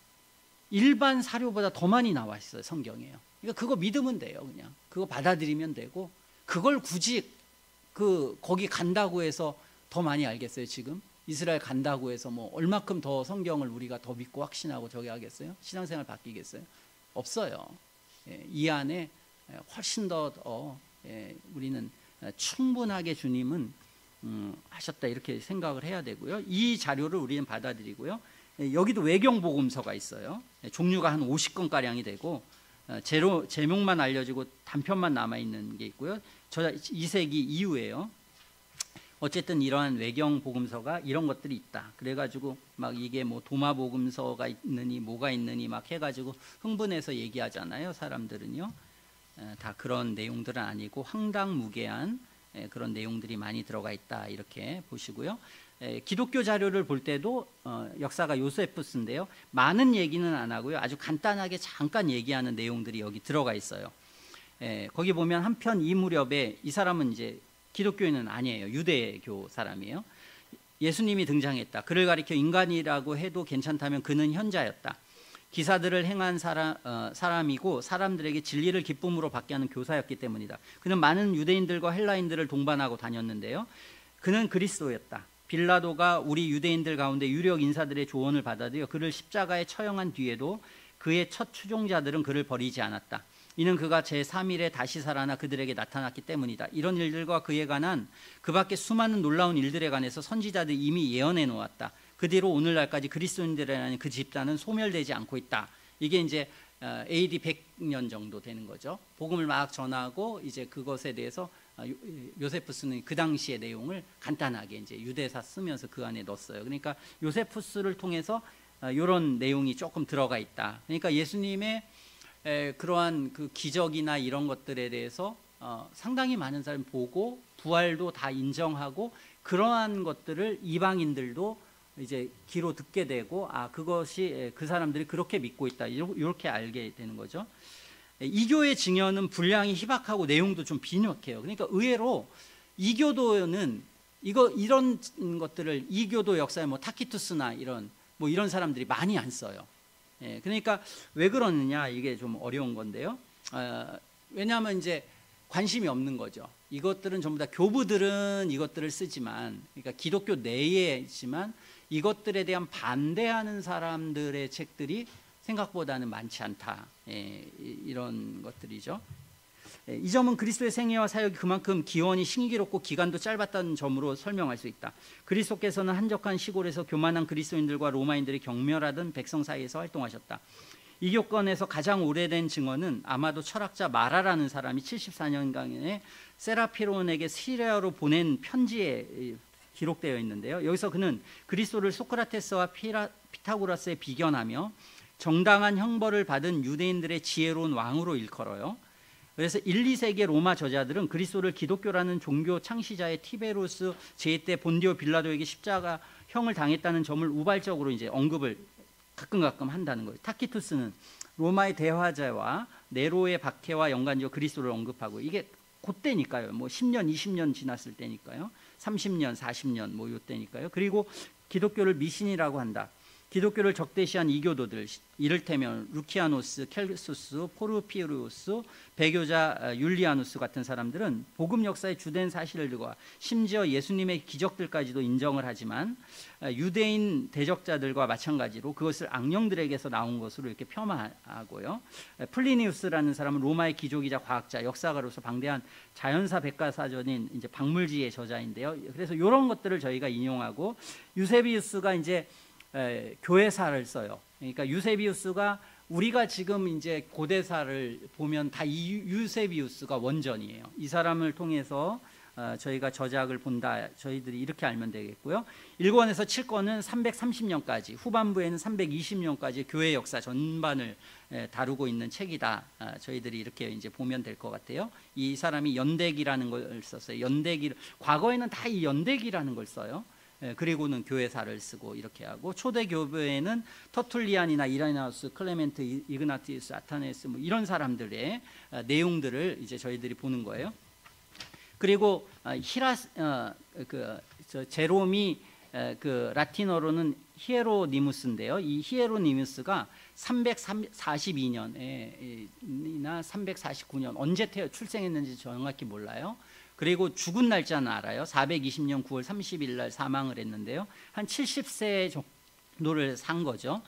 일반 사료보다 더 많이 나와 있어요, 성경에요. 그러니까 그거 믿으면 돼요. 그냥 그거 받아들이면 되고, 그걸 굳이 거기 간다고 해서 더 많이 알겠어요? 지금 이스라엘 간다고 해서 뭐 얼마큼 더 성경을 우리가 더 믿고 확신하고 저기 하겠어요? 신앙생활 바뀌겠어요? 없어요. 이 안에 훨씬 더 우리는 충분하게 주님은 하셨다 이렇게 생각을 해야 되고요. 이 자료를 우리는 받아들이고요. 여기도 외경복음서가 있어요. 종류가 한 50건가량이 되고 제목만 알려지고 단편만 남아있는 게 있고요. 2세기 이후에요. 어쨌든 이러한 외경복음서가 이런 것들이 있다. 그래가지고 막 이게 뭐 도마복음서가 있느니 뭐가 있느니 막 해가지고 흥분해서 얘기하잖아요, 사람들은요. 다 그런 내용들은 아니고 황당무계한 그런 내용들이 많이 들어가 있다 이렇게 보시고요. 기독교 자료를 볼 때도 역사가 요세푸스인데요. 많은 얘기는 안 하고요. 아주 간단하게 잠깐 얘기하는 내용들이 여기 들어가 있어요. 거기 보면 한편 이 무렵에 이 사람은 이제 기독교인은 아니에요. 유대교 사람이에요. 예수님이 등장했다. 그를 가리켜 인간이라고 해도 괜찮다면 그는 현자였다. 기사들을 행한 사람이고 사람들에게 진리를 기쁨으로 받게 하는 교사였기 때문이다. 그는 많은 유대인들과 헬라인들을 동반하고 다녔는데요. 그는 그리스도였다. 빌라도가 우리 유대인들 가운데 유력 인사들의 조언을 받아들여 그를 십자가에 처형한 뒤에도 그의 첫 추종자들은 그를 버리지 않았다. 이는 그가 제3일에 다시 살아나 그들에게 나타났기 때문이다. 이런 일들과 그에 관한 그 밖에 수많은 놀라운 일들에 관해서 선지자들이 이미 예언해 놓았다. 그 뒤로 오늘날까지 그리스도인들이라는 그 집단은 소멸되지 않고 있다. 이게 이제 AD 100년 정도 되는 거죠. 복음을 막 전하고 이제 그것에 대해서 요세푸스는 그 당시의 내용을 간단하게 이제 유대사 쓰면서 그 안에 넣었어요. 그러니까 요세푸스를 통해서 이런 내용이 조금 들어가 있다. 그러니까 예수님의 그러한 그 기적이나 이런 것들에 대해서 상당히 많은 사람이 보고 부활도 다 인정하고 그러한 것들을 이방인들도 이제 귀로 듣게 되고 그것이 그 사람들이 그렇게 믿고 있다 이렇게 알게 되는 거죠. 이교의 증언은 분량이 희박하고 내용도 좀 빈약해요. 그러니까 의외로 이교도는 이런 것들을 이교도 역사에 뭐 타키투스나 이런 사람들이 많이 안 써요. 그러니까 왜 그러느냐 이게 좀 어려운 건데요. 왜냐하면 이제 관심이 없는 거죠. 이것들은 전부 다 교부들은 이것들을 쓰지만, 그러니까 기독교 내에 있지만 이것들에 대한 반대하는 사람들의 책들이 생각보다는 많지 않다. 이런 것들이죠. 이 점은 그리스도의 생애와 사역이 그만큼 기원이 신기롭고 기간도 짧았다는 점으로 설명할 수 있다. 그리스도께서는 한적한 시골에서 교만한 그리스도인들과 로마인들이 경멸하던 백성 사이에서 활동하셨다. 이 교권에서 가장 오래된 증언은 아마도 철학자 마라라는 사람이 74년경에 세라피론에게 시리아로 보낸 편지에 기록되어 있는데요. 여기서 그는 그리스도를 소크라테스와 피타고라스에 비견하며 정당한 형벌을 받은 유대인들의 지혜로운 왕으로 일컬어요. 그래서 1, 2세기의 로마 저자들은 그리스도를 기독교라는 종교 창시자의 티베루스 제2때 본디오 빌라도에게 십자가형을 당했다는 점을 우발적으로 이제 언급을 가끔 한다는 거예요. 타키투스는 로마의 대화자와 네로의 박해와 연관지어 그리스도를 언급하고, 이게 그때니까요. 뭐 10년, 20년 지났을 때니까요. 30년, 40년 뭐 요때니까요. 그리고 기독교를 미신이라고 한다. 기독교를 적대시한 이교도들, 이를테면 루키아노스, 켈수스, 포르피루스, 배교자 율리아누스 같은 사람들은 복음 역사의 주된 사실들과 심지어 예수님의 기적들까지도 인정을 하지만 유대인 대적자들과 마찬가지로 그것을 악령들에게서 나온 것으로 이렇게 폄하하고요. 플리니우스라는 사람은 로마의 기족이자 과학자, 역사가로서 방대한 자연사 백과사전인 이제 박물지의 저자인데요. 그래서 이런 것들을 저희가 인용하고, 유세비우스가 이제 교회사를 써요. 그러니까 유세비우스가, 우리가 지금 이제 고대사를 보면 다 이 유세비우스가 원전이에요. 이 사람을 통해서 저희가 저작을 본다. 저희들이 이렇게 알면 되겠고요. 1권에서 7권은 330년까지, 후반부에는 320년까지 교회 역사 전반을 다루고 있는 책이다. 저희들이 이렇게 이제 보면 될 것 같아요. 이 사람이 연대기라는 걸 썼어요. 과거에는 다 이 연대기라는 걸 써요. 그리고는 교회사를 쓰고 이렇게 하고, 초대 교부에는 터툴리안이나 이라이나우스, 클레멘트, 이그나티우스, 아타네스 뭐 이런 사람들의 내용들을 이제 저희들이 보는 거예요. 그리고 제롬이 그 라틴어로는 히에로니무스인데요. 이 히에로니무스가 342년이나 349년 언제 출생했는지 정확히 몰라요. 그리고 죽은 날짜는 알아요. 420년 9월 30일 날 사망을 했는데요. 한 70세 정도를 산 거죠.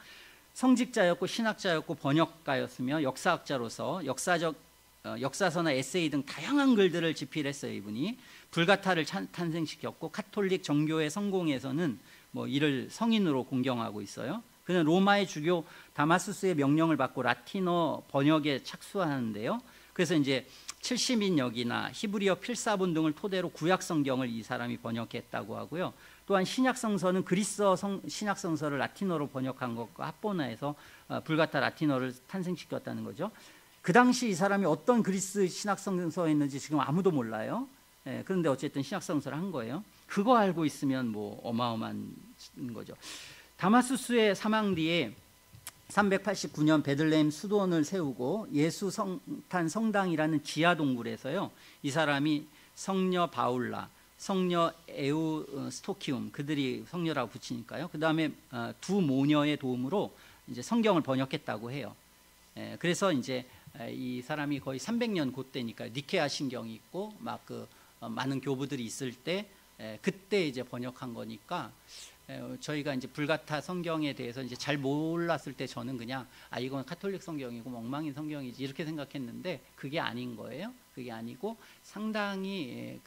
성직자였고 신학자였고 번역가였으며 역사학자로서 역사서나 에세이 등 다양한 글들을 집필했어요. 이분이 불가타를 탄생시켰고, 카톨릭 정교회 성공에서는 뭐 이를 성인으로 공경하고 있어요. 그는 로마의 주교 다마수스의 명령을 받고 라틴어 번역에 착수하는데요. 그래서 이제 70인역이나 히브리어 필사본 등을 토대로 구약 성경을 이 사람이 번역했다고 하고요. 또한 신약 성서는 그리스어 신약 성서를 라틴어로 번역한 것과 합본화해서 불가타 라틴어를 탄생시켰다는 거죠. 그 당시 이 사람이 어떤 그리스 신약 성서였는지 지금 아무도 몰라요. 그런데 어쨌든 신약 성서를 한 거예요. 그거 알고 있으면 뭐 어마어마한 거죠. 다마수스의 사망 뒤에 389년 베들레헴 수도원을 세우고 예수 성탄 성당이라는 지하 동굴에서요, 이 사람이 성녀 바울라, 성녀 에우스토키움, 그들이 성녀라고 붙이니까요. 그 다음에 두 모녀의 도움으로 이제 성경을 번역했다고 해요. 그래서 이제 이 사람이 거의 300년 그때니까 니케아 신경이 있고 막 많은 교부들이 있을 때 그때 이제 번역한 거니까. 저희가 이제 불가타 성경에 대해서 이제 잘 몰랐을 때 저는 그냥 이건 카톨릭 성경이고 엉망인 성경이지 이렇게 생각했는데, 그게 아닌 거예요. 그게 아니고 상당히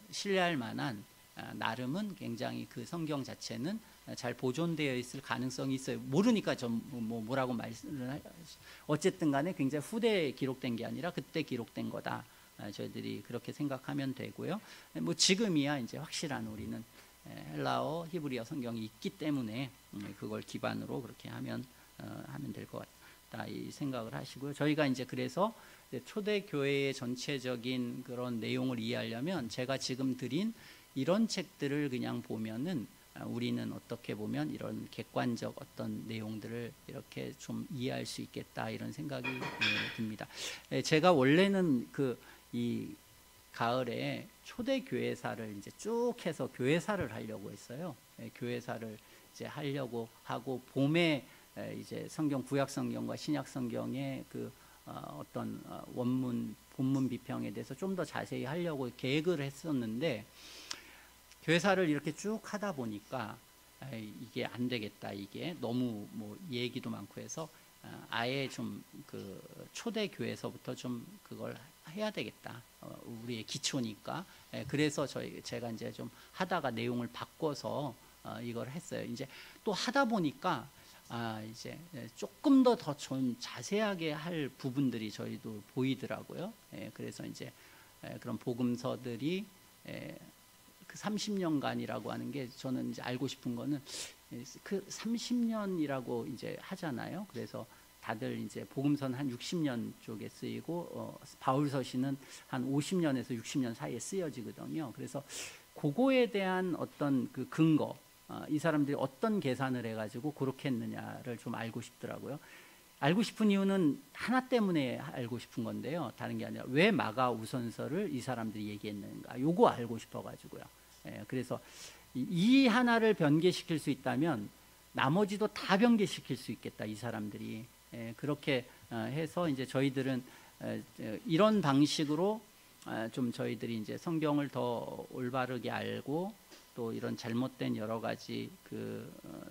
신뢰할 만한, 나름은 굉장히 그 성경 자체는 잘 보존되어 있을 가능성이 있어요. 모르니까 전 뭐라고 말씀을 어쨌든 간에 굉장히 후대에 기록된 게 아니라 그때 기록된 거다. 저희들이 그렇게 생각하면 되고요. 뭐 지금이야 이제 확실한 우리는 헬라어, 히브리어 성경이 있기 때문에 그걸 기반으로 그렇게 하면 될 것 같다 이 생각을 하시고요. 저희가 이제 그래서 초대 교회의 전체적인 그런 내용을 이해하려면 제가 지금 드린 이런 책들을 그냥 보면은 우리는 어떻게 보면 이런 객관적 어떤 내용들을 이렇게 좀 이해할 수 있겠다 이런 생각이 듭니다. 제가 원래는 이 가을에 초대 교회사를 이제 쭉 해서 교회사를 하려고 했어요. 교회사를 이제 하려고 하고 봄에 이제 성경 구약 성경과 신약 성경의 어떤 원문 본문 비평에 대해서 좀 더 자세히 하려고 계획을 했었는데 교회사를 이렇게 쭉 하다 보니까 이게 안 되겠다. 이게 너무 뭐 얘기도 많고 해서 아예 좀 초대 교회에서부터 좀 그걸 해야 되겠다. 우리의 기초니까. 그래서 제가 이제 좀 하다가 내용을 바꿔서 이걸 했어요. 이제 또 하다 보니까 이제 조금 더 좀 자세하게 할 부분들이 저희도 보이더라고요. 그래서 이제 그런 복음서들이 그 30년간이라고 하는 게 저는 이제 알고 싶은 거는 그 30년이라고 이제 하잖아요. 그래서 다들 이제 복음서는 한 60년 쪽에 쓰이고 바울서시는 한 50년에서 60년 사이에 쓰여지거든요. 그래서 그거에 대한 어떤 그 근거, 이 사람들이 어떤 계산을 해가지고 그렇게 했느냐를 좀 알고 싶더라고요. 알고 싶은 이유는 하나 때문에 알고 싶은 건데요. 다른 게 아니라 왜 마가 우선서를 이 사람들이 얘기했는가. 요거 알고 싶어가지고요. 그래서 이 하나를 변개시킬 수 있다면 나머지도 다 변개시킬 수 있겠다. 이 사람들이. 그렇게 해서 이제 저희들은 이런 방식으로 좀 저희들이 이제 성경을 더 올바르게 알고 또 이런 잘못된 여러 가지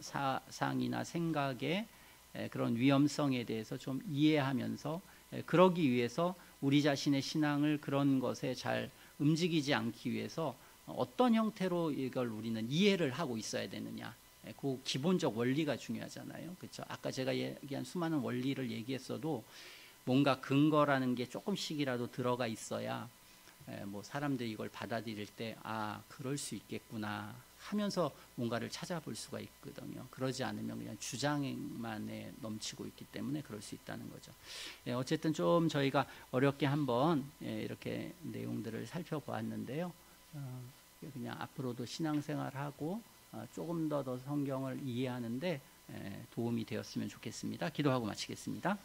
사상이나 생각의 그런 위험성에 대해서 좀 이해하면서 그러기 위해서 우리 자신의 신앙을 그런 것에 잘 움직이지 않기 위해서 어떤 형태로 이걸 우리는 이해를 하고 있어야 되느냐. 그 기본적 원리가 중요하잖아요. 그렇죠? 아까 제가 얘기한 수많은 원리를 얘기했어도 뭔가 근거라는 게 조금씩이라도 들어가 있어야 뭐 사람들이 이걸 받아들일 때 그럴 수 있겠구나 하면서 뭔가를 찾아볼 수가 있거든요. 그러지 않으면 그냥 주장만에 넘치고 있기 때문에 그럴 수 있다는 거죠. 어쨌든 좀 저희가 어렵게 한번 이렇게 내용들을 살펴보았는데요. 그냥 앞으로도 신앙생활하고 조금 더 성경을 이해하는데 도움이 되었으면 좋겠습니다. 기도하고 마치겠습니다.